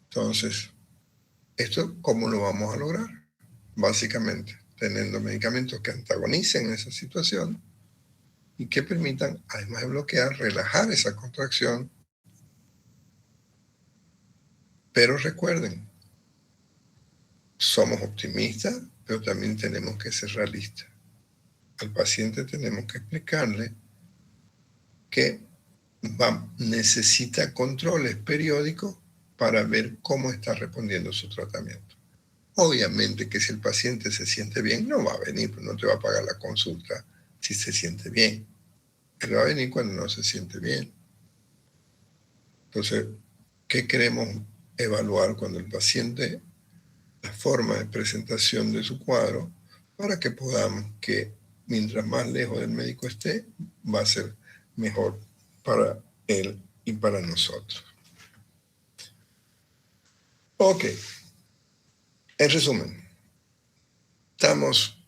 Entonces, ¿esto cómo lo vamos a lograr? Básicamente, teniendo medicamentos que antagonicen esa situación y que permitan, además de bloquear, relajar esa contracción. Pero recuerden, somos optimistas, pero también tenemos que ser realistas. Al paciente tenemos que explicarle que necesita controles periódicos para ver cómo está respondiendo su tratamiento. Obviamente que si el paciente se siente bien, no va a venir, no te va a pagar la consulta si se siente bien. Él va a venir cuando no se siente bien. Entonces, ¿qué queremos evaluar cuando el paciente, la forma de presentación de su cuadro, para que podamos que mientras más lejos del médico esté, va a ser mejor para él y para nosotros? Ok, en resumen, estamos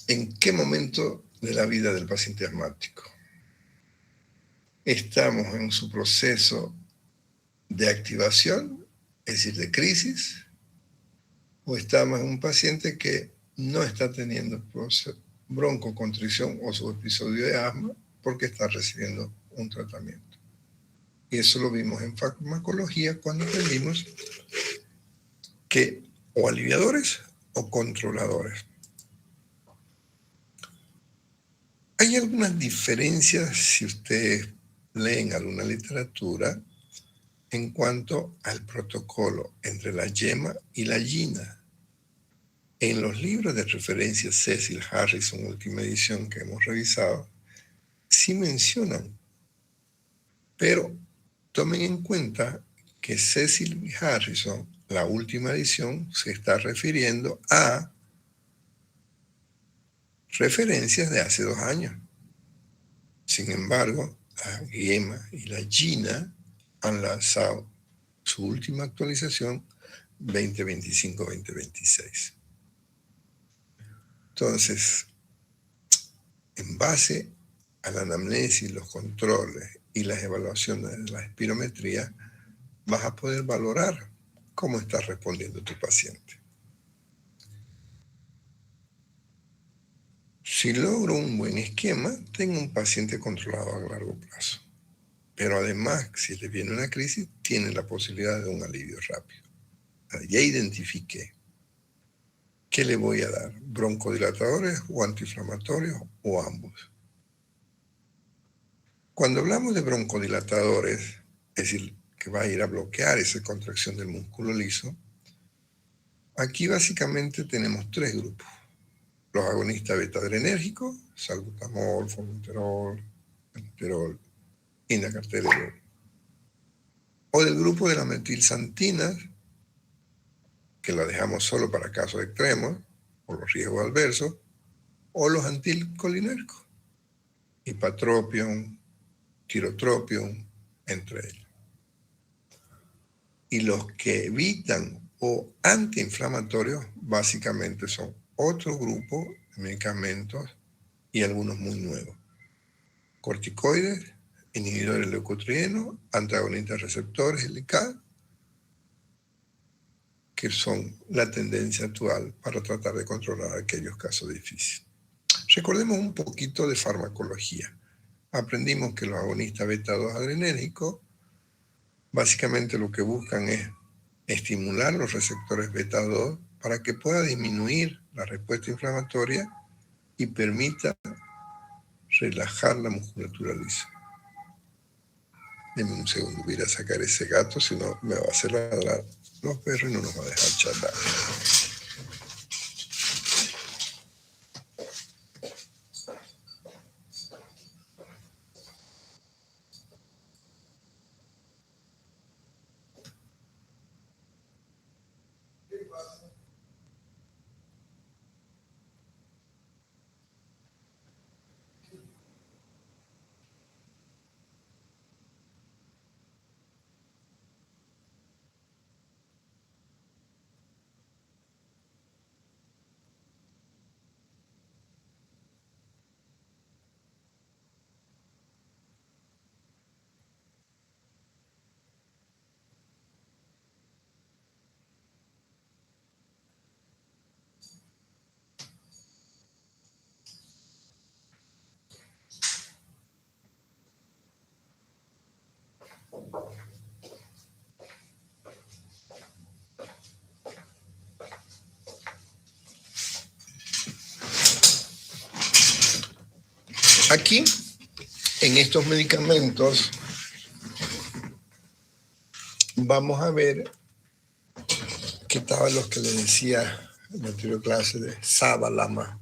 en qué momento de la vida del paciente asmático. Estamos en su proceso de activación, es decir, de crisis, o estamos en un paciente que no está teniendo broncoconstricción o su episodio de asma porque está recibiendo un tratamiento. Y eso lo vimos en farmacología cuando aprendimos que o aliviadores o controladores. Hay algunas diferencias, si ustedes leen alguna literatura, en cuanto al protocolo entre la yema y la gina. En los libros de referencia Cecil Harrison, última edición que hemos revisado, sí mencionan, pero tomen en cuenta que Cecil Harrison, la última edición, se está refiriendo a referencias de hace 2 años. Sin embargo, la yema y la gina han lanzado su última actualización 2025-2026. Entonces, en base a la anamnesis, los controles y las evaluaciones de la espirometría, vas a poder valorar cómo está respondiendo tu paciente. Si logro un buen esquema, tengo un paciente controlado a largo plazo. Pero además, si le viene una crisis, tiene la posibilidad de un alivio rápido. Ya identifiqué. ¿Qué le voy a dar? ¿Broncodilatadores o antiinflamatorios o ambos? Cuando hablamos de broncodilatadores, es decir, que va a ir a bloquear esa contracción del músculo liso, aquí básicamente tenemos 3 grupos. Los agonistas beta-adrenérgicos, salbutamol, formoterol, albuterol, indacarterol. O del grupo de las metilsantinas, que la dejamos solo para casos extremos, o los riesgos adversos, o los anticolinérgicos, hipatropium, tirotropium, entre ellos. Y los que evitan o antiinflamatorios básicamente son otro grupo de medicamentos y algunos muy nuevos. Corticoides, inhibidores leucotrienos, antagonistas receptores LK, que son la tendencia actual para tratar de controlar aquellos casos difíciles. Recordemos un poquito de farmacología. Aprendimos que los agonistas beta-2 adrenérgicos básicamente lo que buscan es estimular los receptores beta-2 para que pueda disminuir la respuesta inflamatoria y permita relajar la musculatura lisa. Deme un segundo, voy a ir a sacar ese gato, si no me va a hacer ladrar los perros y no nos va a dejar charlar. Aquí, en estos medicamentos, vamos a ver que estaban los que le decía en la anterior clase de Saba Lama.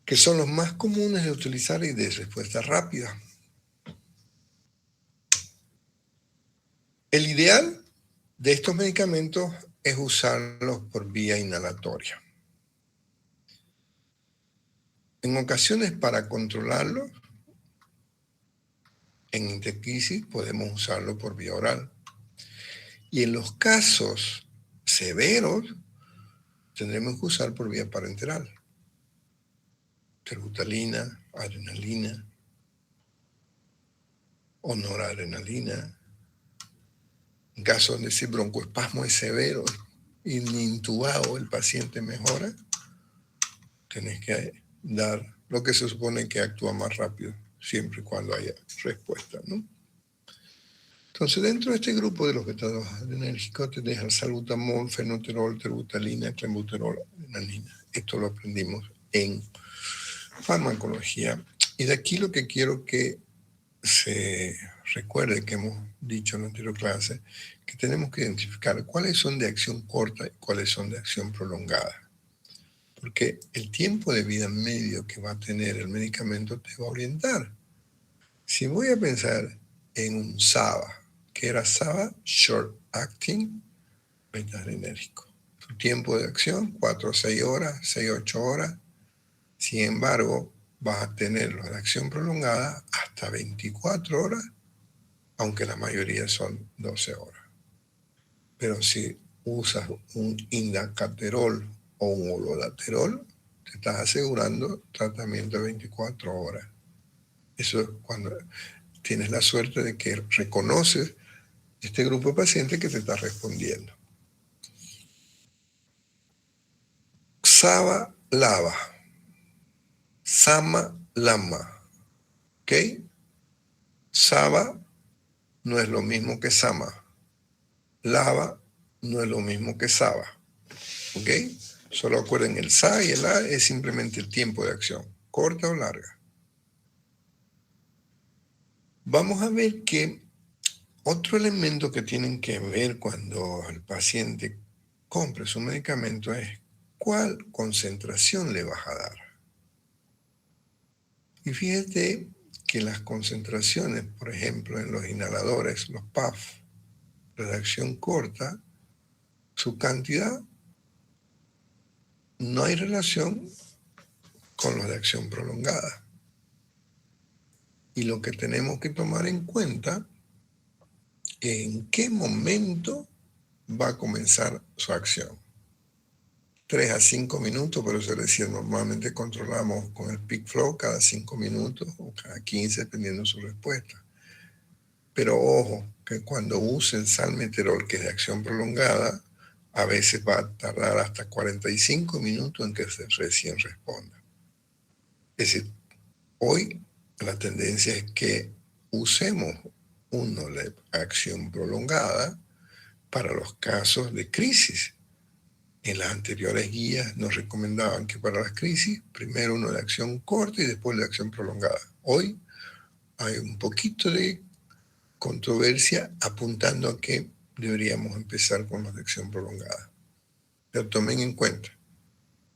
Que son los más comunes de utilizar y de respuesta rápida. El ideal de estos medicamentos es usarlos por vía inhalatoria. En ocasiones, para controlarlos, en intercrisis podemos usarlo por vía oral. Y en los casos severos, tendremos que usar por vía parenteral. Terbutalina, adrenalina o noradrenalina. En caso donde ese broncoespasmo es severo y ni intubado el paciente mejora, tenés que dar lo que se supone que actúa más rápido, siempre y cuando haya respuesta, ¿no? Entonces, dentro de este grupo de los beta-adrenérgicos tenés el salbutamol, fenoterol, terbutalina, clenbuterol, adrenalina. Esto lo aprendimos en farmacología. Y de aquí lo que quiero que se recuerde que hemos dicho en la anterior clase, que tenemos que identificar cuáles son de acción corta y cuáles son de acción prolongada. Porque el tiempo de vida medio que va a tener el medicamento te va a orientar. Si voy a pensar en un SABA, que era SABA Short Acting beta-adrenérgico. Su tiempo de acción, 4 a 6 horas, 6 a 8 horas. Sin embargo, vas a tener los de acción prolongada hasta 24 horas, aunque la mayoría son 12 horas. Pero si usas un indacaterol o un olodaterol, te estás asegurando tratamiento de 24 horas. Eso es cuando tienes la suerte de que reconoces este grupo de pacientes que te está respondiendo. Saba Lava, Sama Lama, ¿ok? Saba no es lo mismo que Sama. Lava no es lo mismo que Saba, ¿ok? Solo acuerden, el Sa y el A es simplemente el tiempo de acción, corta o larga. Vamos a ver que otro elemento que tienen que ver cuando el paciente compre su medicamento es cuál concentración le vas a dar. Y fíjate que las concentraciones, por ejemplo, en los inhaladores, los PAF, de acción corta, su cantidad no hay relación con los de acción prolongada. Y lo que tenemos que tomar en cuenta es en qué momento va a comenzar su acción. 3 a 5 minutos, por eso decía, normalmente controlamos con el peak flow cada 5 minutos o cada 15, dependiendo de su respuesta. Pero ojo, que cuando usen salmeterol, que es de acción prolongada, a veces va a tardar hasta 45 minutos en que se recién responda. Es decir, hoy la tendencia es que usemos un NOLED acción prolongada para los casos de crisis. En las anteriores guías nos recomendaban que para las crisis, primero uno de acción corta y después de acción prolongada. Hoy hay un poquito de controversia apuntando a que deberíamos empezar con los de acción prolongada. Pero tomen en cuenta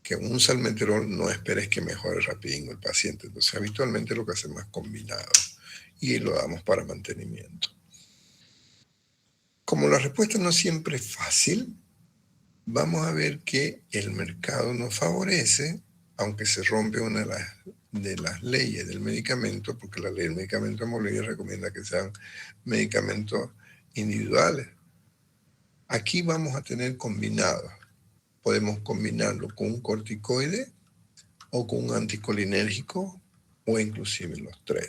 que un salmeterol no esperes que mejore rapidín el paciente. Entonces, habitualmente lo que hacemos es combinado y lo damos para mantenimiento. Como la respuesta no siempre es fácil, vamos a ver que el mercado nos favorece, aunque se rompe una de las leyes del medicamento, porque la ley del medicamento de Molina recomienda que sean medicamentos individuales. Aquí vamos a tener combinados. Podemos combinarlo con un corticoide o con un anticolinérgico o inclusive los tres.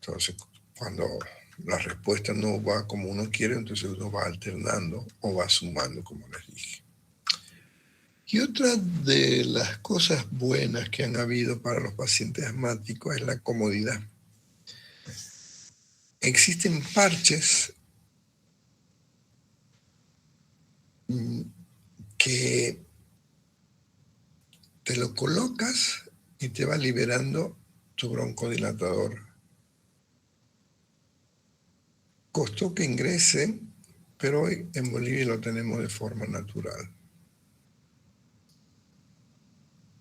Entonces, cuando la respuesta no va como uno quiere, entonces uno va alternando o va sumando, como les dije. Y otra de las cosas buenas que han habido para los pacientes asmáticos es la comodidad. Existen parches que te lo colocas y te va liberando tu broncodilatador. Costó que ingrese, pero hoy en Bolivia lo tenemos de forma natural.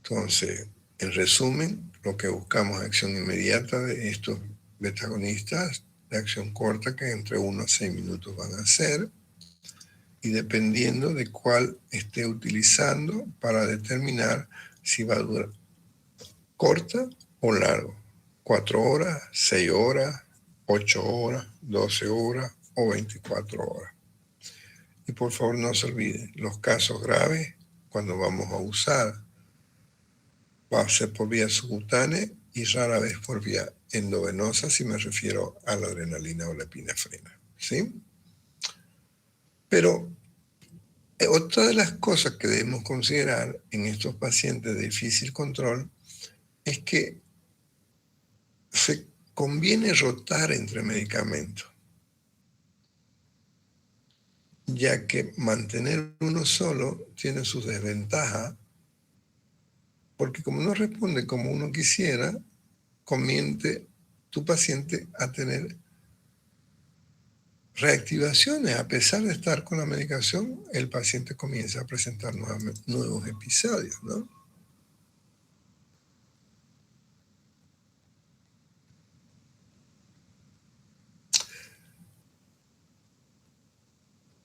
Entonces, en resumen, lo que buscamos es acción inmediata de estos beta-agonistas de acción corta que entre 1 a 6 minutos van a hacer, y dependiendo de cuál esté utilizando para determinar si va a durar corta o largo, 4 horas, 6 horas, 8 horas, 12 horas o 24 horas. Y por favor no se olviden, los casos graves, cuando vamos a usar, va a ser por vía subcutánea y rara vez por vía endovenosa, si me refiero a la adrenalina o la epinefrina, ¿sí? Pero otra de las cosas que debemos considerar en estos pacientes de difícil control es que se conviene rotar entre medicamentos, ya que mantener uno solo tiene sus desventajas, porque como no responde como uno quisiera, comience tu paciente a tener reactivaciones. A pesar de estar con la medicación, el paciente comienza a presentar nuevos episodios, ¿no?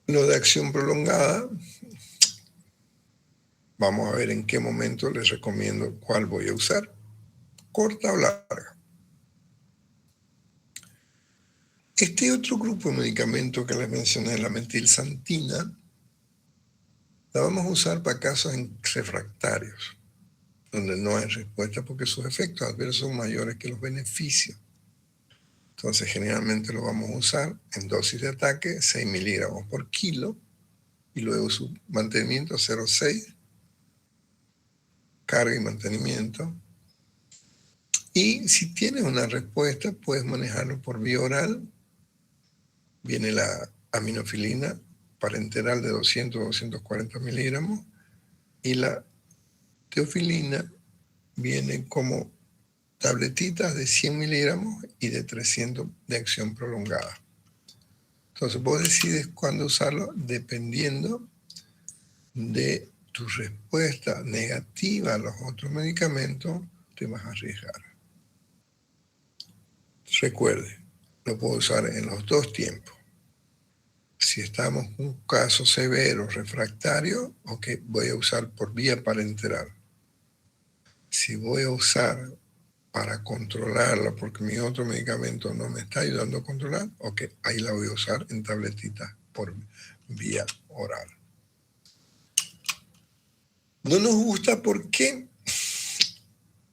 Lo de acción prolongada, vamos a ver en qué momento les recomiendo cuál voy a usar, corta o larga. Este otro grupo de medicamentos que les mencioné, la metilsantina, la vamos a usar para casos refractarios, donde no hay respuesta porque sus efectos adversos son mayores que los beneficios. Entonces, generalmente lo vamos a usar en dosis de ataque, 6 miligramos por kilo, y luego su mantenimiento 0,6, carga y mantenimiento. Y si tienes una respuesta, puedes manejarlo por vía oral. Viene la aminofilina parenteral de 200 a 240 miligramos, y la teofilina viene como tabletitas de 100 miligramos y de 300 de acción prolongada. Entonces vos decides cuándo usarlo dependiendo de tu respuesta negativa a los otros medicamentos, te vas a arriesgar. Recuerde, lo puedo usar en los dos tiempos. Si estamos en un caso severo, refractario, ok, voy a usar por vía parenteral. Si voy a usar para controlarla porque mi otro medicamento no me está ayudando a controlar, ok, ahí la voy a usar en tabletitas por vía oral. No nos gusta, ¿por qué?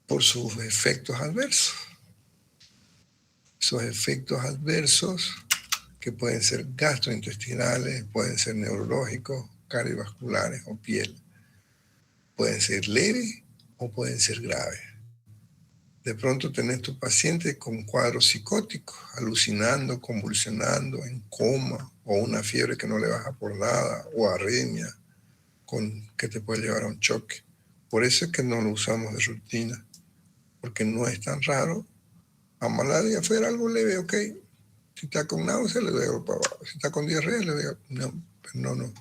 Por sus efectos adversos. Esos efectos adversos que pueden ser gastrointestinales, pueden ser neurológicos, cardiovasculares o piel. Pueden ser leves o pueden ser graves. De pronto tenés tu paciente con cuadros psicóticos, alucinando, convulsionando, en coma, o una fiebre que no le baja por nada, o arritmia, que te puede llevar a un choque. Por eso es que no lo usamos de rutina, porque no es tan raro. A malaria fuera algo leve, ok. Si está con náusea, le doy algo para abajo. Si está con diarrea, le doy algo. No.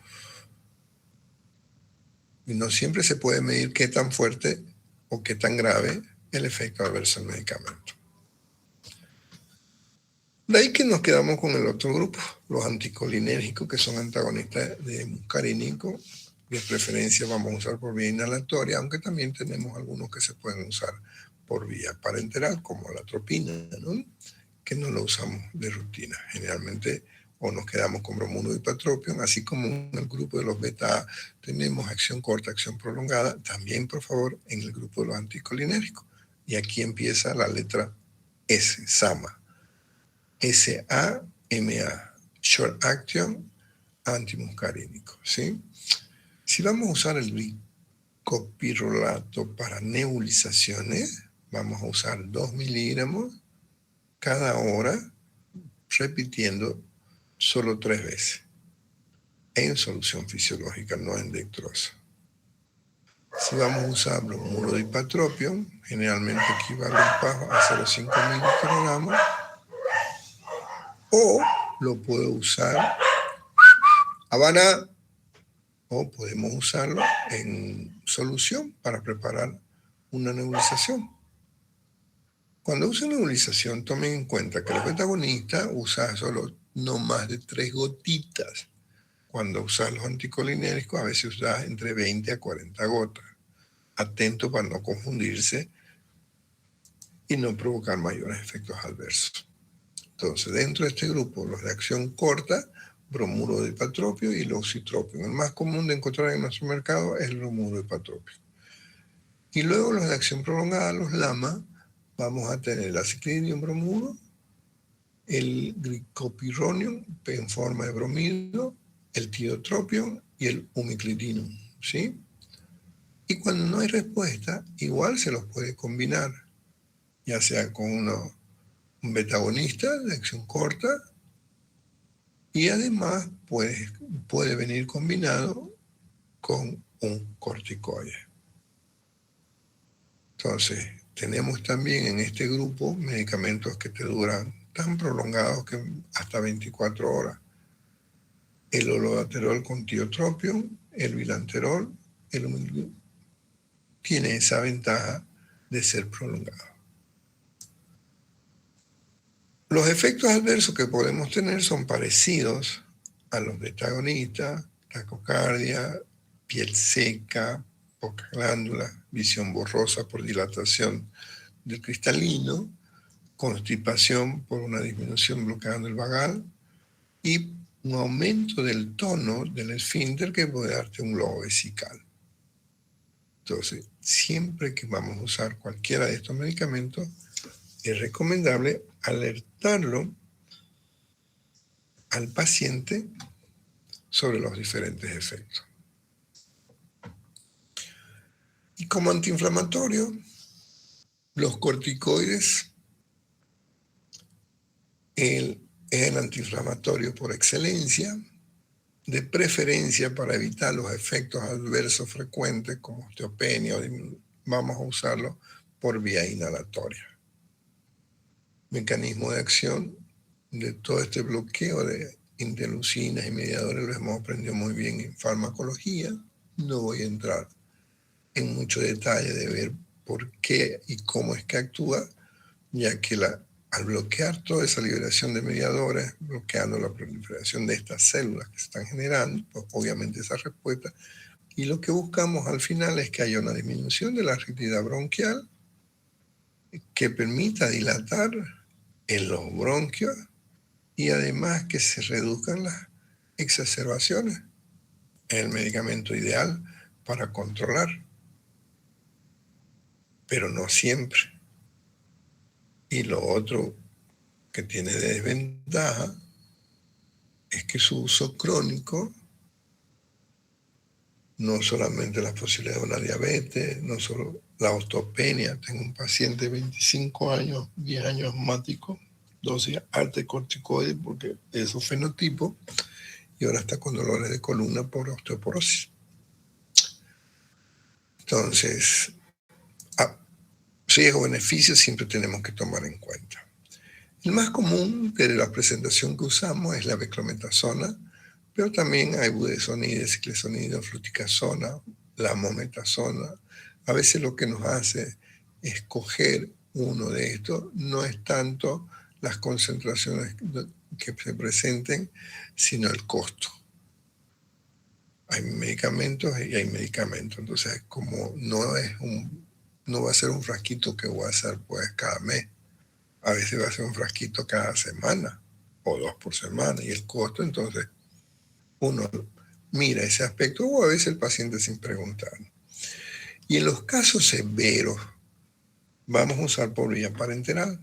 Y no siempre se puede medir qué tan fuerte o qué tan grave el efecto adverso del medicamento. De ahí que nos quedamos con el otro grupo, los anticolinérgicos, que son antagonistas de muscarínico. De preferencia vamos a usar por vía inhalatoria, aunque también tenemos algunos que se pueden usar por vía parenteral, como la atropina, ¿no? Que no lo usamos de rutina. Generalmente o nos quedamos con bromuno y patropium, así como en el grupo de los beta tenemos acción corta, acción prolongada, también por favor en el grupo de los anticolinérgicos. Y aquí empieza la letra S, SAMA. S-A-M-A, Short Action Antimuscarínico, ¿sí? Si vamos a usar el bicopirrolato para nebulizaciones, vamos a usar 2 miligramos cada hora, repitiendo solo 3 veces, en solución fisiológica, no en dextrosa. Si vamos a usar bromuro de ipatropio, generalmente equivale a 0,5 microgramos, o lo puedo usar Habana, o podemos usarlo en solución para preparar una nebulización. Cuando usen nebulización, tomen en cuenta que el betagonista usa solo no más de 3 gotitas. Cuando usas los anticolinérgicos, a veces usas entre 20 a 40 gotas. Atento para no confundirse y no provocar mayores efectos adversos. Entonces, dentro de este grupo, los de acción corta, bromuro de ipatropio y loxitropio. El más común de encontrar en nuestro mercado es el bromuro de ipatropio. Y luego los de acción prolongada, los LAMA, vamos a tener el aciclidinium bromuro, el glicopirronium en forma de bromido, el tiotropium y el umiclidinum, ¿sí? Y cuando no hay respuesta, igual se los puede combinar, ya sea con un betagonista de acción corta, y además puede venir combinado con un corticoide. Entonces, tenemos también en este grupo medicamentos que te duran tan prolongados que hasta 24 horas. El olodaterol con tiotropium, el bilanterol, el humilgrip, tiene esa ventaja de ser prolongado. Los efectos adversos que podemos tener son parecidos a los betagonistas: taquicardia, piel seca, poca glándula, visión borrosa por dilatación del cristalino, constipación por una disminución bloqueando el vagal y un aumento del tono del esfínter que puede darte un globo vesical. Entonces, siempre que vamos a usar cualquiera de estos medicamentos, es recomendable alertarlo al paciente sobre los diferentes efectos. Y como antiinflamatorio, los corticoides es el antiinflamatorio por excelencia, de preferencia para evitar los efectos adversos frecuentes como osteopenia, vamos a usarlo por vía inhalatoria. Mecanismo de acción de todo este bloqueo de interleucinas y mediadores lo hemos aprendido muy bien en farmacología. No voy a entrar en mucho detalle de ver por qué y cómo es que actúa, ya que al bloquear toda esa liberación de mediadores, bloqueando la proliferación de estas células que se están generando, pues obviamente esa respuesta, y lo que buscamos al final es que haya una disminución de la rigidez bronquial que permita dilatar en los bronquios y además que se reduzcan las exacerbaciones. Es el medicamento ideal para controlar, pero no siempre. Y lo otro que tiene de desventaja es que su uso crónico, no solamente la posibilidad de una diabetes, no solo la osteopenia. Tengo un paciente de 25 años, 10 años asmático, dosis alta de corticoides porque es su fenotipo, y ahora está con dolores de columna por osteoporosis. Entonces, riesgo-beneficio siempre tenemos que tomar en cuenta. El más común de la presentación que usamos es la beclometasona, pero también hay budesonida, ciclesonida, fluticasona, la mometasona. A veces lo que nos hace escoger uno de estos no es tanto las concentraciones que se presenten, sino el costo. Hay medicamentos y hay medicamentos, entonces como no va a ser un frasquito que voy a hacer pues cada mes, a veces va a ser un frasquito cada semana o 2 por semana, y el costo, entonces uno mira ese aspecto, o a veces el paciente sin preguntar. Y en los casos severos vamos a usar por vía parenteral,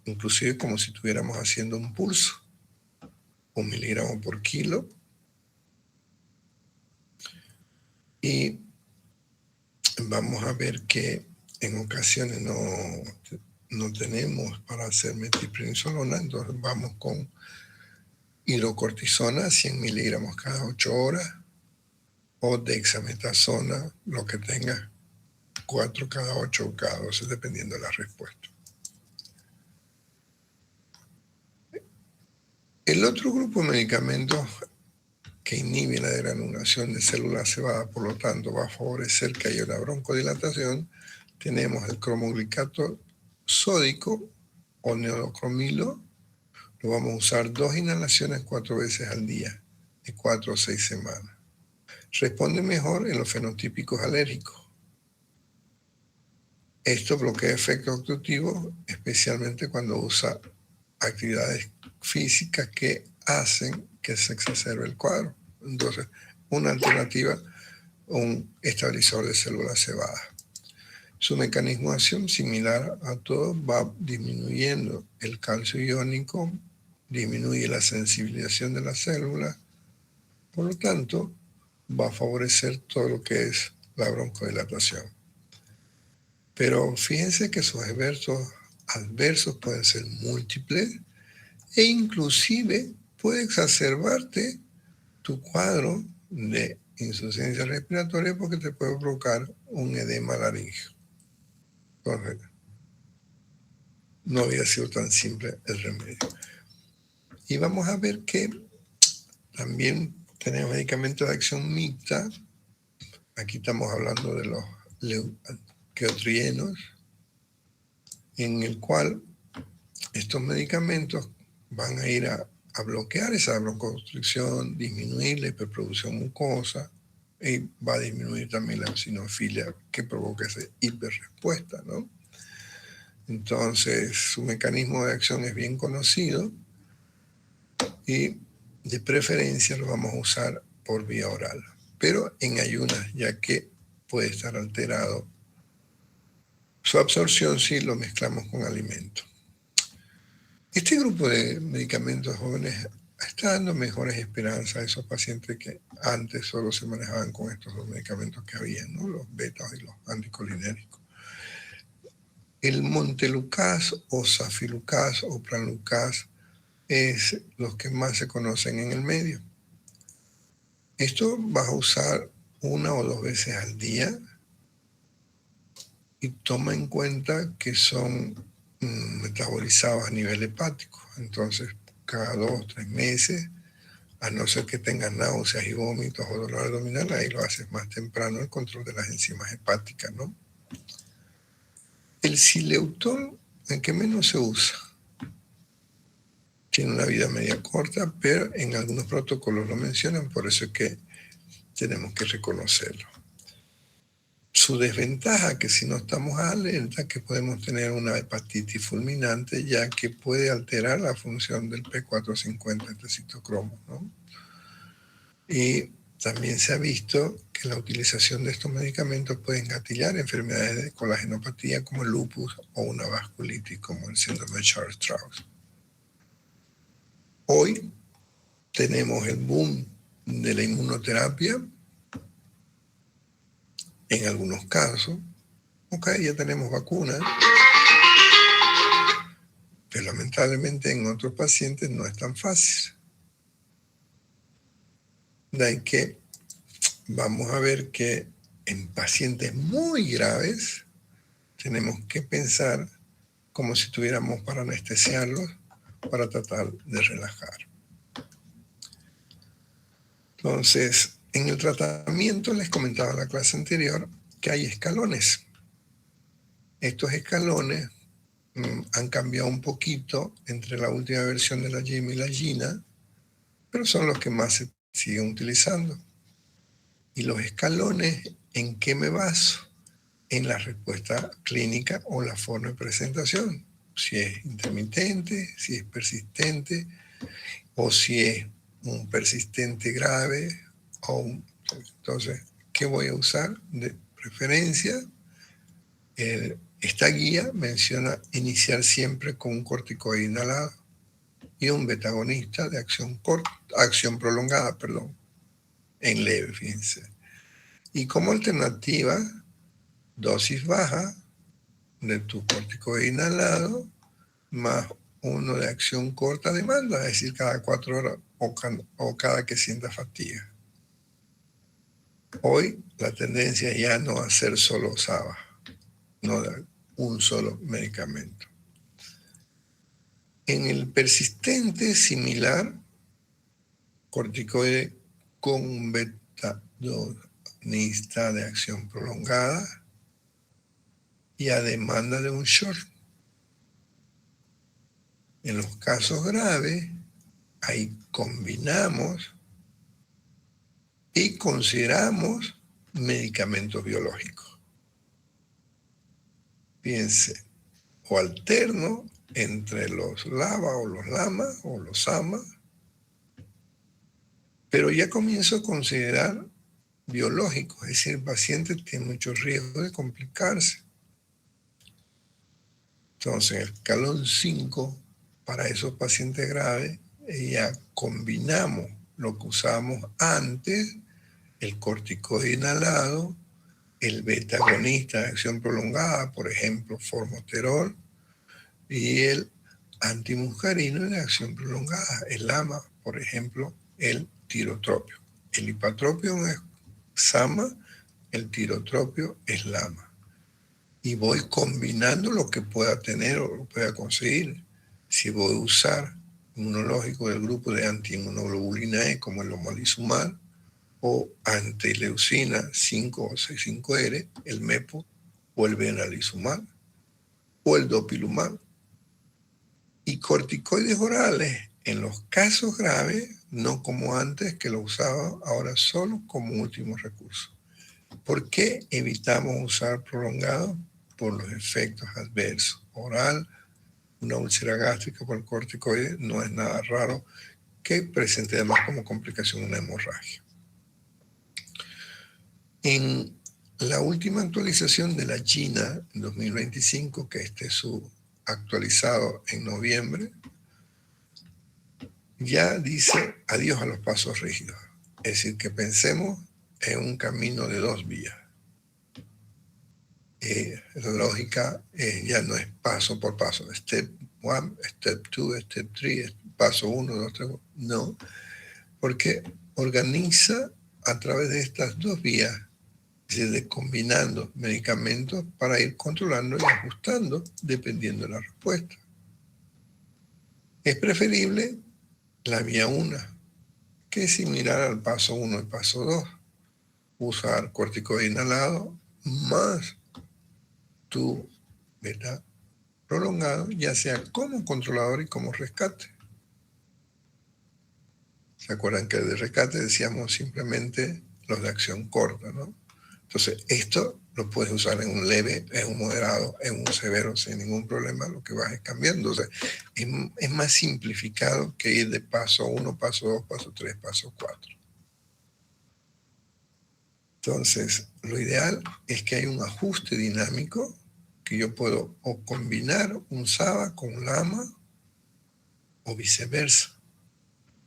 inclusive como si estuviéramos haciendo un pulso, 1 miligramo por kilo. Y vamos a ver que en ocasiones no tenemos para hacer metilprednisolona, entonces vamos con hidrocortisona, 100 miligramos cada 8 horas, o dexametasona, lo que tenga, 4 cada 8 o cada 12, dependiendo de la respuesta. El otro grupo de medicamentos que inhiben la degranulación de células cebadas, por lo tanto va a favorecer que haya una broncodilatación, tenemos el cromoglicato sódico o neocromilo. Lo vamos a usar 2 inhalaciones 4 veces al día, de 4 a 6 semanas. Responde mejor en los fenotípicos alérgicos. Esto bloquea efectos obstructivos, especialmente cuando usa actividades físicas que hacen que se exacerbe el cuadro. Entonces, una alternativa, un estabilizador de células cebadas. Su mecanismo de acción, similar a todos, va disminuyendo el calcio iónico, disminuye la sensibilización de las células, por lo tanto, va a favorecer todo lo que es la broncodilatación. Pero fíjense que sus efectos adversos pueden ser múltiples e inclusive puede exacerbarte tu cuadro de insuficiencia respiratoria porque te puede provocar un edema laríngeo. Entonces, no había sido tan simple el remedio. Y vamos a ver que también tenemos medicamentos de acción mixta. Aquí estamos hablando de los leukotrienos, en el cual estos medicamentos van a ir a bloquear esa broncoconstricción, disminuir la hiperproducción mucosa y va a disminuir también la eosinofilia que provoca esa hiperrespuesta, ¿no? Entonces, su mecanismo de acción es bien conocido y de preferencia lo vamos a usar por vía oral, pero en ayunas, ya que puede estar alterado su absorción si lo mezclamos con alimentos. Este grupo de medicamentos jóvenes está dando mejores esperanzas a esos pacientes que antes solo se manejaban con estos dos medicamentos que había, ¿no? Los betas y los anticolinérgicos. El montelukast o safilukast o pralucast es los que más se conocen en el medio. Esto vas a usar 1 o 2 veces al día y toma en cuenta que son metabolizados a nivel hepático. Entonces, cada 2 o 3 meses, a no ser que tengas náuseas y vómitos o dolor abdominal, ahí lo haces más temprano, el control de las enzimas hepáticas, ¿no? El Xileuton, ¿en qué menos se usa? Tiene una vida media corta, pero en algunos protocolos lo mencionan, por eso es que tenemos que reconocerlo. Su desventaja, que si no estamos alerta, que podemos tener una hepatitis fulminante, ya que puede alterar la función del P450, este citocromo, ¿no? Y también se ha visto que la utilización de estos medicamentos puede engatillar enfermedades de colagenopatía como el lupus o una vasculitis como el síndrome de Charles-Strauss. Hoy tenemos el boom de la inmunoterapia en algunos casos. Ok, ya tenemos vacunas, pero lamentablemente en otros pacientes no es tan fácil. De ahí que vamos a ver que en pacientes muy graves tenemos que pensar como si tuviéramos para anestesiarlos para tratar de relajar. Entonces, en el tratamiento les comentaba en la clase anterior que hay escalones. Estos escalones han cambiado un poquito entre la última versión de la GIM y la GINA, pero son los que más se siguen utilizando. Y los escalones, ¿en qué me baso? En la respuesta clínica o la forma de presentación. Si es intermitente, si es persistente, o si es un persistente grave. Entonces, ¿qué voy a usar? De preferencia, esta guía menciona iniciar siempre con un corticoide inhalado y un betagonista de acción prolongada, en leve, fíjense. Y como alternativa, dosis baja de tu corticoide inhalado más uno de acción corta demanda, es decir, cada 4 horas o cada que sienta fatiga. Hoy la tendencia ya no a hacer solo SABA, no dar un solo medicamento. En el persistente similar, corticoide con un beta-agonista de acción prolongada y a demanda de un short. En los casos graves, ahí combinamos y consideramos medicamentos biológicos. Piense, o alterno entre los LABA o los LAMA o los SAMA, pero ya comienzo a considerar biológicos, es decir, el paciente tiene mucho riesgo de complicarse. Entonces, en el escalón 5, para esos pacientes graves, ya combinamos lo que usábamos antes, el corticoide inhalado, el beta-agonista de acción prolongada, por ejemplo, formoterol, y el antimuscarino de acción prolongada, el LAMA, por ejemplo, el tirotropio. El hipatropio es SAMA, el tirotropio es LAMA. Y voy combinando lo que pueda tener o lo pueda conseguir. Si voy a usar inmunológico del grupo de antiinmunoglobulina E, como el omalizumab, o antileucina 5 o 6,5R, el MEPO, o el benalizumab, o el dopilumab. Y corticoides orales, en los casos graves, no como antes, que lo usaba, ahora solo como último recurso. ¿Por qué evitamos usar prolongado? Por los efectos adversos. Oral, una úlcera gástrica por corticoide, no es nada raro que presente además como complicación una hemorragia. En la última actualización de la China, en 2025, que este es su actualizado en noviembre, ya dice adiós a los pasos rígidos. Es decir, que pensemos en un camino de 2 vías. La lógica ya no es paso por paso, step 1, step 2, step 3, paso 1, 2, 3, no, porque organiza a través de estas 2 vías, es decir, de combinando medicamentos para ir controlando y ajustando dependiendo de la respuesta. Es preferible la vía 1, que es similar al paso 1 y paso 2, usar corticoide inhalado más tu beta prolongado, ya sea como controlador y como rescate. ¿Se acuerdan que de rescate decíamos simplemente los de acción corta, ¿no? Entonces, esto lo puedes usar en un leve, en un moderado, en un severo, sin ningún problema, lo que vas es cambiando. O sea, es más simplificado que ir de paso 1, paso 2, paso 3, paso 4. Entonces, lo ideal es que haya un ajuste dinámico, que yo puedo o combinar un SABA con un LAMA o viceversa.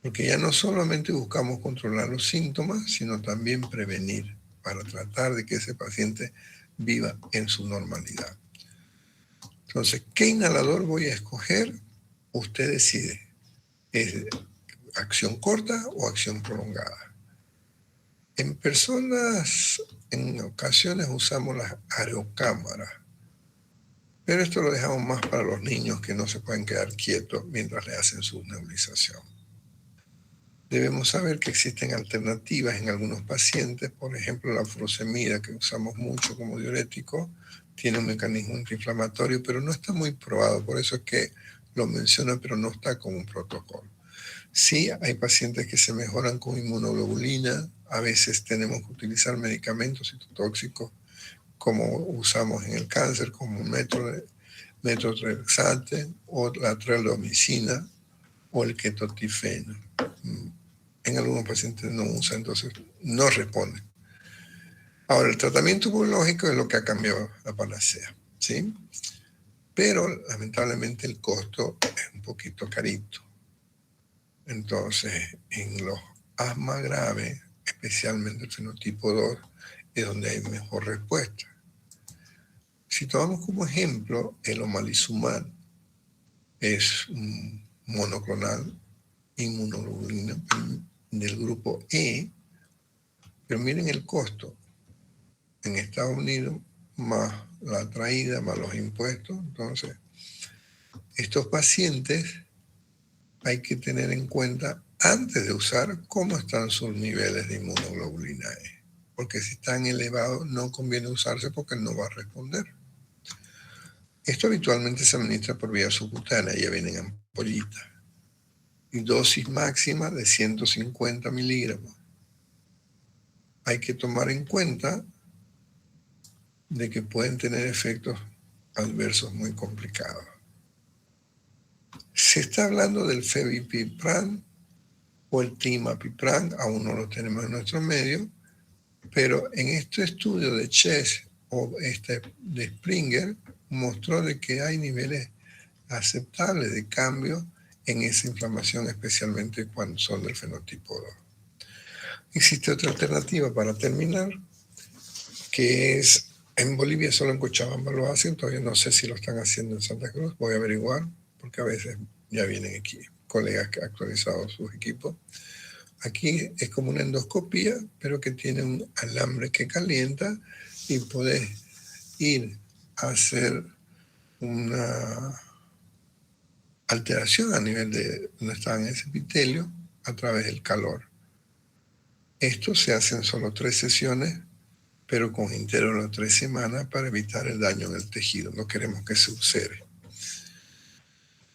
Porque ya no solamente buscamos controlar los síntomas, sino también prevenir para tratar de que ese paciente viva en su normalidad. Entonces, ¿qué inhalador voy a escoger? Usted decide. ¿Es acción corta o acción prolongada? En personas, en ocasiones usamos las aerocámaras, pero esto lo dejamos más para los niños que no se pueden quedar quietos mientras le hacen su nebulización. Debemos saber que existen alternativas en algunos pacientes, por ejemplo la furosemida, que usamos mucho como diurético, tiene un mecanismo antiinflamatorio, pero no está muy probado, por eso es que lo menciona, pero no está como un protocolo. Sí, hay pacientes que se mejoran con inmunoglobulina, a veces tenemos que utilizar medicamentos citotóxicos como usamos en el cáncer, como metotrexate o la trilomicina o el ketotifeno. En algunos pacientes no usa, entonces no responde. Ahora, el tratamiento biológico es lo que ha cambiado la panacea, ¿sí? Pero lamentablemente el costo es un poquito carito. Entonces, en los asma graves, especialmente el fenotipo 2, es donde hay mejor respuesta. Si tomamos como ejemplo el omalizumab, es un monoclonal inmunoglobulina del grupo E, Pero miren el costo en Estados Unidos, más la traída, más los impuestos. Entonces, estos pacientes hay que tener en cuenta antes de usar cómo están sus niveles de inmunoglobulina E. Porque si están elevados no conviene usarse porque no va a responder. Esto habitualmente se administra por vía subcutánea, ya vienen ampollitas. Y dosis máxima de 150 miligramos. Hay que tomar en cuenta de que pueden tener efectos adversos muy complicados. Se está hablando del Fevipipran o el Timapipran, aún no lo tenemos en nuestro medio, pero en este estudio de Chess o de Springer mostró de que hay niveles aceptables de cambio en esa inflamación, especialmente cuando son del fenotipo 2. Existe otra alternativa para terminar, que es en Bolivia, solo en Cochabamba lo hacen, todavía no sé si lo están haciendo en Santa Cruz, voy a averiguar, porque a veces ya vienen aquí colegas que han actualizado sus equipos. Aquí es como una endoscopía, pero que tiene un alambre que calienta y puedes ir a hacer una alteración a nivel de donde está en ese epitelio a través del calor. Esto se hace en solo 3 sesiones, pero con intervalo de 3 semanas para evitar el daño en el tejido. No queremos que se ulcere.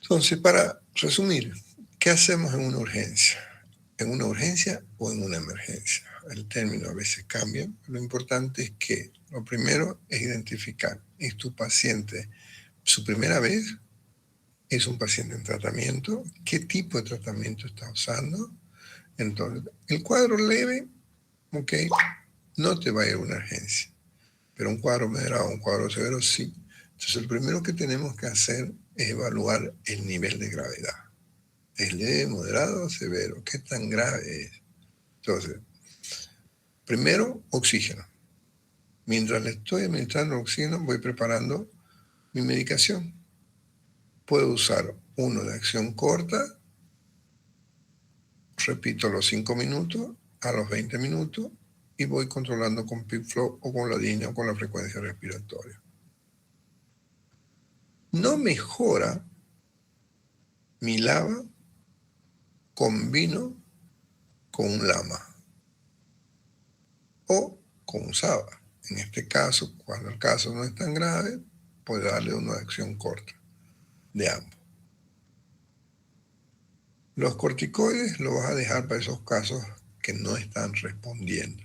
Entonces, para resumir, ¿qué hacemos en una urgencia? ¿En una urgencia o en una emergencia? El término a veces cambia. Lo importante es que lo primero es identificar, ¿es tu paciente su primera vez? ¿Es un paciente en tratamiento? ¿Qué tipo de tratamiento está usando? Entonces, el cuadro leve, ok, no te va a ir a una urgencia, pero un cuadro moderado, un cuadro severo, sí. Entonces, el primero que tenemos que hacer es evaluar el nivel de gravedad. ¿Es leve, moderado o severo? ¿Qué tan grave es? Entonces, primero, oxígeno. Mientras le estoy administrando oxígeno, voy preparando mi medicación. Puedo usar uno de acción corta, repito a los 5 minutos, a los 20 minutos, y voy controlando con peak flow o con la línea o con la frecuencia respiratoria. No mejora mi lava con vino con un lama o con un saba. En este caso, cuando el caso no es tan grave, puede darle una acción corta de ambos. Los corticoides los vas a dejar para esos casos que no están respondiendo.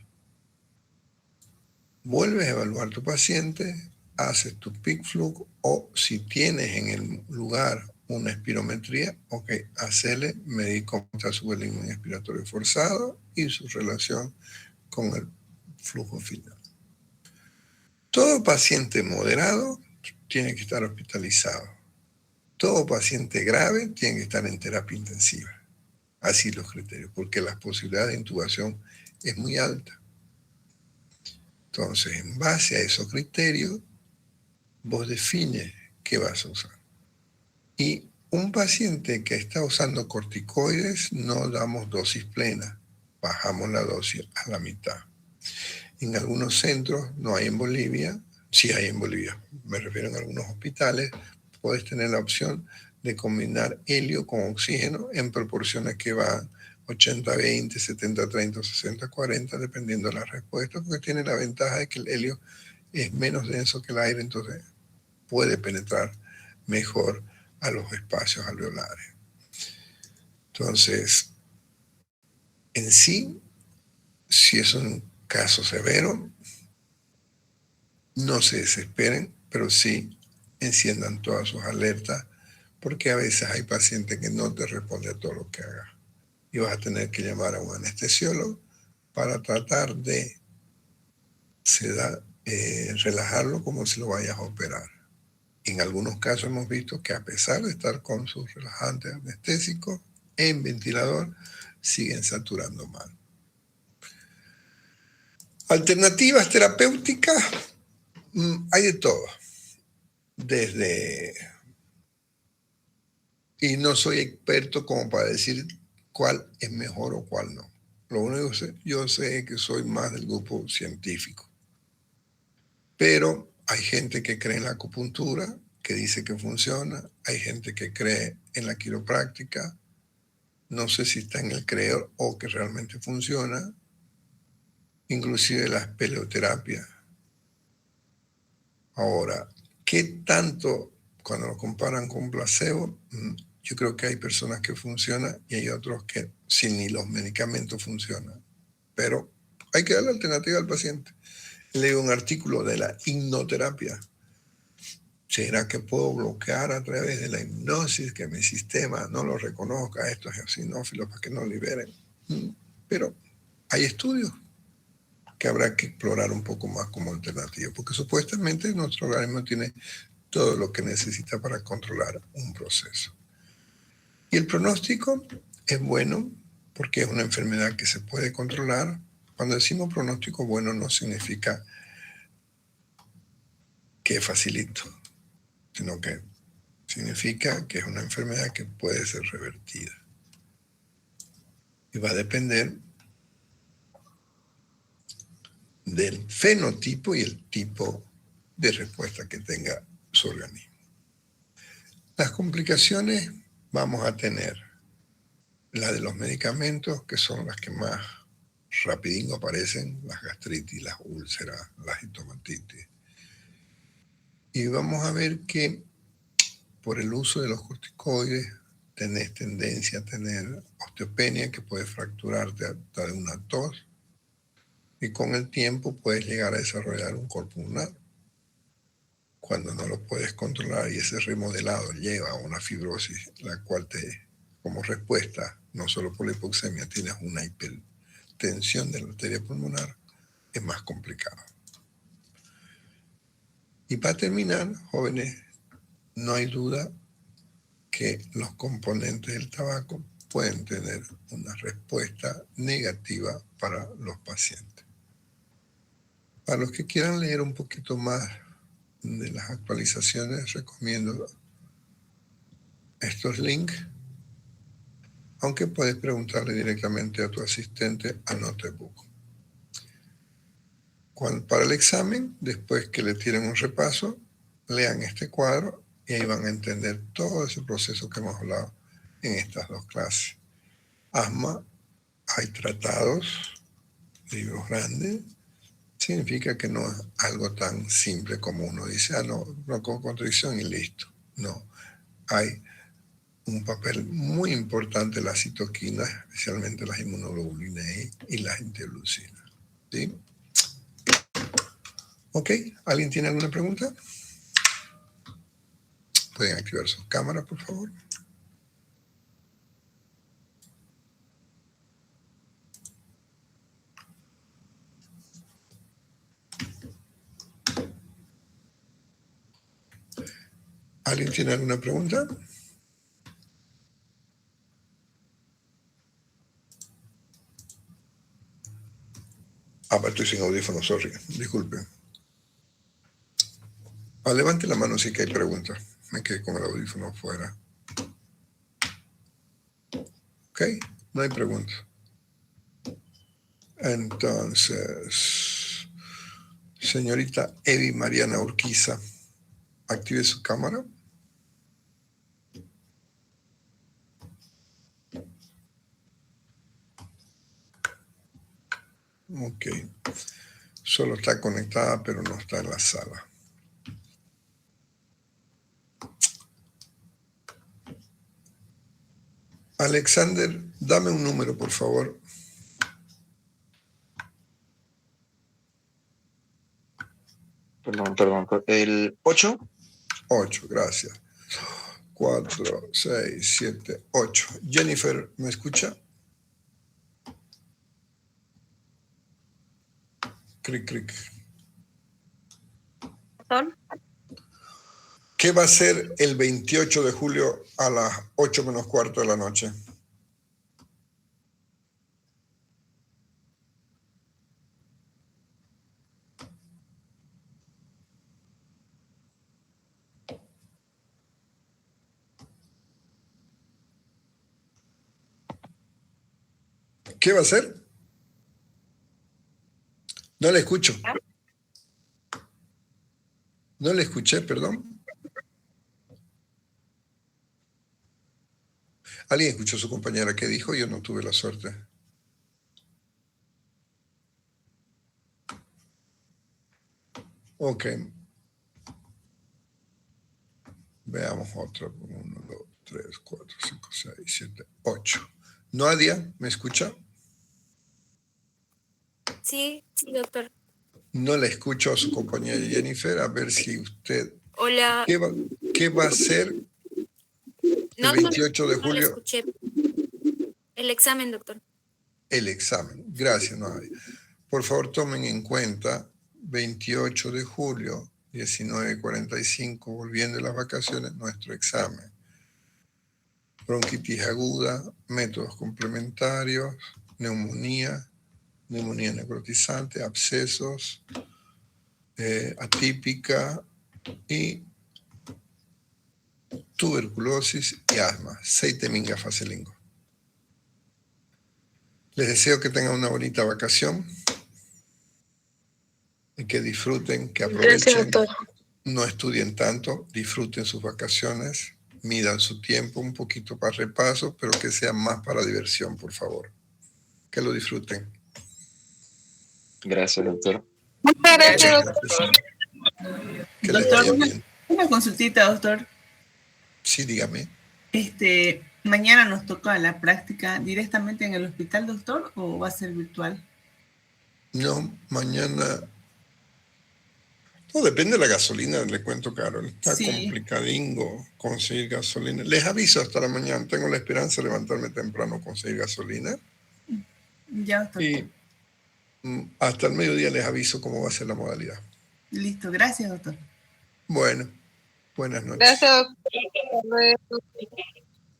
Vuelves a evaluar tu paciente, haces tu peak flujo o si tienes en el lugar una espirometría, ok, hacerle, medir cómo está su volumen expiratorio forzado y su relación con el flujo final. Todo paciente moderado tiene que estar hospitalizado. Todo paciente grave tiene que estar en terapia intensiva. Así los criterios, porque la posibilidad de intubación es muy alta. Entonces, en base a esos criterios, vos defines qué vas a usar. Y un paciente que está usando corticoides, no damos dosis plena, bajamos la dosis a la mitad. En algunos centros, no hay en Bolivia, sí hay en Bolivia, me refiero a algunos hospitales, puedes tener la opción de combinar helio con oxígeno en proporciones que van 80-20, 70-30, 60-40, dependiendo de la respuesta, porque tiene la ventaja de que el helio es menos denso que el aire, entonces puede penetrar mejor a los espacios alveolares. Entonces, en sí, si es un caso severo, no se desesperen, pero sí enciendan todas sus alertas, porque a veces hay pacientes que no te responden a todo lo que hagas. Y vas a tener que llamar a un anestesiólogo para tratar de relajarlo como si lo vayas a operar. En algunos casos hemos visto que a pesar de estar con sus relajantes anestésicos en ventilador, siguen saturando mal. Alternativas terapéuticas, hay de todo. Y no soy experto como para decir cuál es mejor o cuál no. Lo único que yo sé es que soy más del grupo científico. Pero hay gente que cree en la acupuntura, que dice que funciona. Hay gente que cree en la quiropráctica. No sé si está en el creer o que realmente funciona. Inclusive la espeleoterapia. Ahora, ¿qué tanto cuando lo comparan con placebo? Yo creo que hay personas que funcionan y hay otros que sin ni los medicamentos funcionan. Pero hay que darle alternativa al paciente. Leo un artículo de la hipnoterapia. ¿Será que puedo bloquear a través de la hipnosis que mi sistema no lo reconozca a estos eosinófilos para que no liberen? Pero hay estudios que habrá que explorar un poco más como alternativa, porque supuestamente nuestro organismo tiene todo lo que necesita para controlar un proceso. Y el pronóstico es bueno porque es una enfermedad que se puede controlar. Cuando decimos pronóstico bueno no significa que es facilito, sino que significa que es una enfermedad que puede ser revertida. Y va a depender del fenotipo y el tipo de respuesta que tenga su organismo. Las complicaciones vamos a tener la de los medicamentos, que son las que más rapidingo aparecen, las gastritis, las úlceras, las estomatitis. Y vamos a ver que por el uso de los corticoides tenés tendencia a tener osteopenia que puede fracturarte hasta de una tos y con el tiempo puedes llegar a desarrollar un cor pulmonar. Cuando no lo puedes controlar y ese remodelado lleva a una fibrosis, la cual como respuesta, no solo por la hipoxemia, tienes una hipertensión de la arteria pulmonar, es más complicado. Y para terminar, jóvenes, no hay duda que los componentes del tabaco pueden tener una respuesta negativa para los pacientes. Para los que quieran leer un poquito más de las actualizaciones, recomiendo estos links, aunque puedes preguntarle directamente a tu asistente a Notebook. Para el examen, después que le tiren un repaso, lean este cuadro y ahí van a entender todo ese proceso que hemos hablado en estas dos clases. Asma, hay tratados, libros grandes, significa que no es algo tan simple como uno dice, no, broncoconstricción y listo. No, hay un papel muy importante las citoquinas, especialmente las inmunoglobulinas E y las interleucinas. ¿Sí? ¿Ok? ¿Alguien tiene alguna pregunta? Pueden activar sus cámaras, por favor. ¿Alguien tiene alguna pregunta? Pero estoy sin audífonos, sorry. Disculpe. Levante la mano si que hay preguntas. Me quedé con el audífono afuera. Ok, no hay preguntas. Entonces, señorita Evi Mariana Urquiza, active su cámara. Ok. Solo está conectada, pero no está en la sala. Alexander, dame un número, por favor. Perdón. ¿El 8? 8, gracias. 4, 6, 7, 8. Jennifer, ¿me escucha? Cric, cric. ¿Qué va a ser el 28 de julio a las 8 menos cuarto de la noche? ¿Qué va a ser? No le escucho. No le escuché, perdón. ¿Alguien escuchó a su compañera qué dijo? Yo no tuve la suerte. Ok. Veamos otra. 1, 2, 3, 4, 5, 6, 7, 8. ¿Nadia me escucha? Sí, doctor. No le escucho a su compañera Jennifer. A ver si usted... Hola. ¿Qué va a hacer el 28 de No le julio? escuché. El examen, doctor. El examen. Gracias, Nadia. Por favor, tomen en cuenta 28 de julio, 19:45, volviendo de las vacaciones, nuestro examen. Bronquitis aguda, métodos complementarios, neumonía, neumonía necrotizante, abscesos, atípica y tuberculosis y asma, seitemingafacelingo. Les deseo que tengan una bonita vacación y que disfruten, que aprovechen. No estudien tanto, disfruten sus vacaciones, midan su tiempo un poquito para repaso, pero que sea más para diversión, por favor. Que lo disfruten. Gracias, doctor. Muchas gracias, doctor. Que les vaya bien. Una consultita, doctor. Sí, dígame. ¿Mañana nos toca la práctica directamente en el hospital, doctor, o va a ser virtual? No, mañana... No, depende de la gasolina, le cuento, Carol. Está complicadingo conseguir gasolina. Les aviso hasta la mañana. Tengo la esperanza de levantarme temprano, conseguir gasolina. Ya, doctor. Y hasta el mediodía les aviso cómo va a ser la modalidad. Listo, gracias, doctor. Bueno, buenas noches. Gracias, doctor.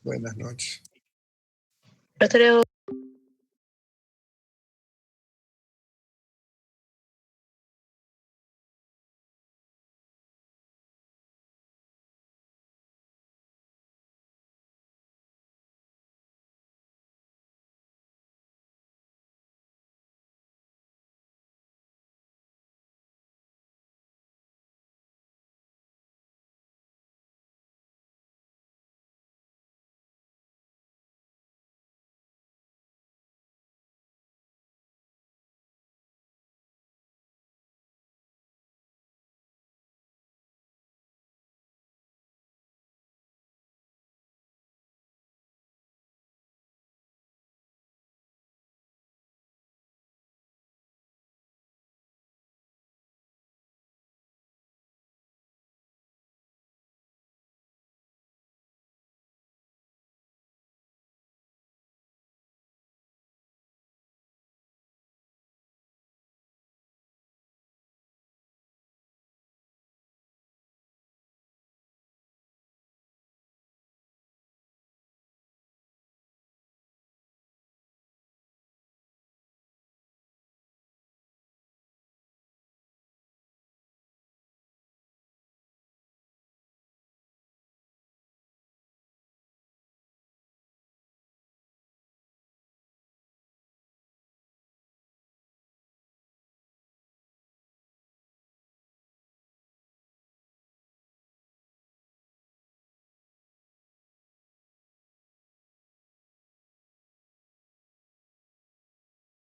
Buenas noches. Hasta luego.